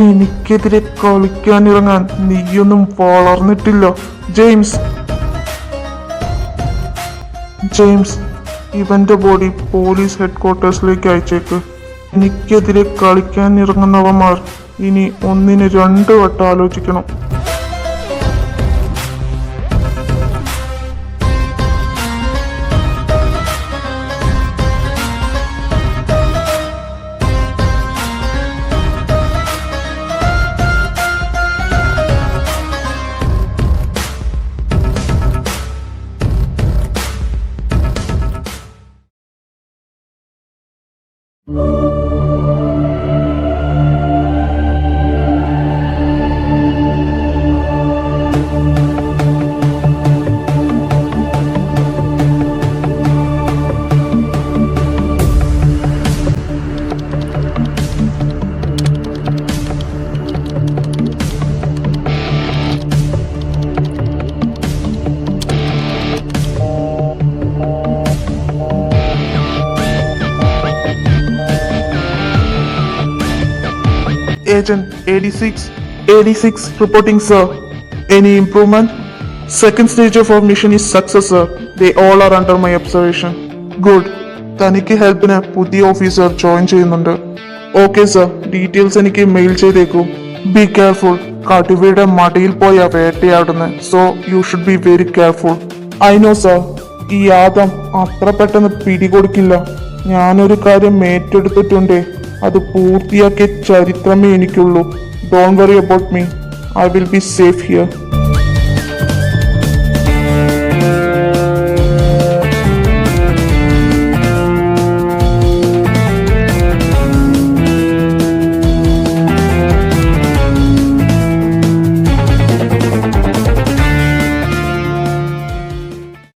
എനിക്കെതിരെ കളിക്കാനിറങ്ങാൻ നീയൊന്നും വളർന്നിട്ടില്ല ജെയിംസ്. ജെയിംസ്, ഇവന്റെ ബോഡി പോലീസ് ഹെഡ് ക്വാർട്ടേഴ്സിലേക്ക് അയച്ചേക്ക്. എനിക്കെതിരെ കളിക്കാൻ ഇറങ്ങുന്നവന്മാർ ഇനി ഒന്നിന് 2 വട്ടം ആലോചിക്കണം. Agent 86 reporting, sir. Any improvement? Second stage of our mission is success, sir. They all are under my observation. Good. തനിക്ക് ഹെൽപ്പിന് പുതിയ ഓഫീസർ ജോയിൻ ചെയ്യുന്നുണ്ട്. ഓക്കെ സർ, ഡീറ്റെയിൽസ് എനിക്ക് മെയിൽ ചെയ്തേക്കൂ. Be careful. കടുവയുടെ മടിയിൽ പോയ വേട്ടയാടുന്നത്. So you should be very careful. I know sir. ഈ ആദം അത്ര പെട്ടെന്ന് പിടികൊടുക്കില്ല. ഞാനൊരു കാര്യം ഏറ്റെടുത്തിട്ടുണ്ട്. അത് പൂർത്തിയാക്കിയ ചരിത്രമേ എനിക്കുള്ളൂ. Don't worry about me, I will be safe here.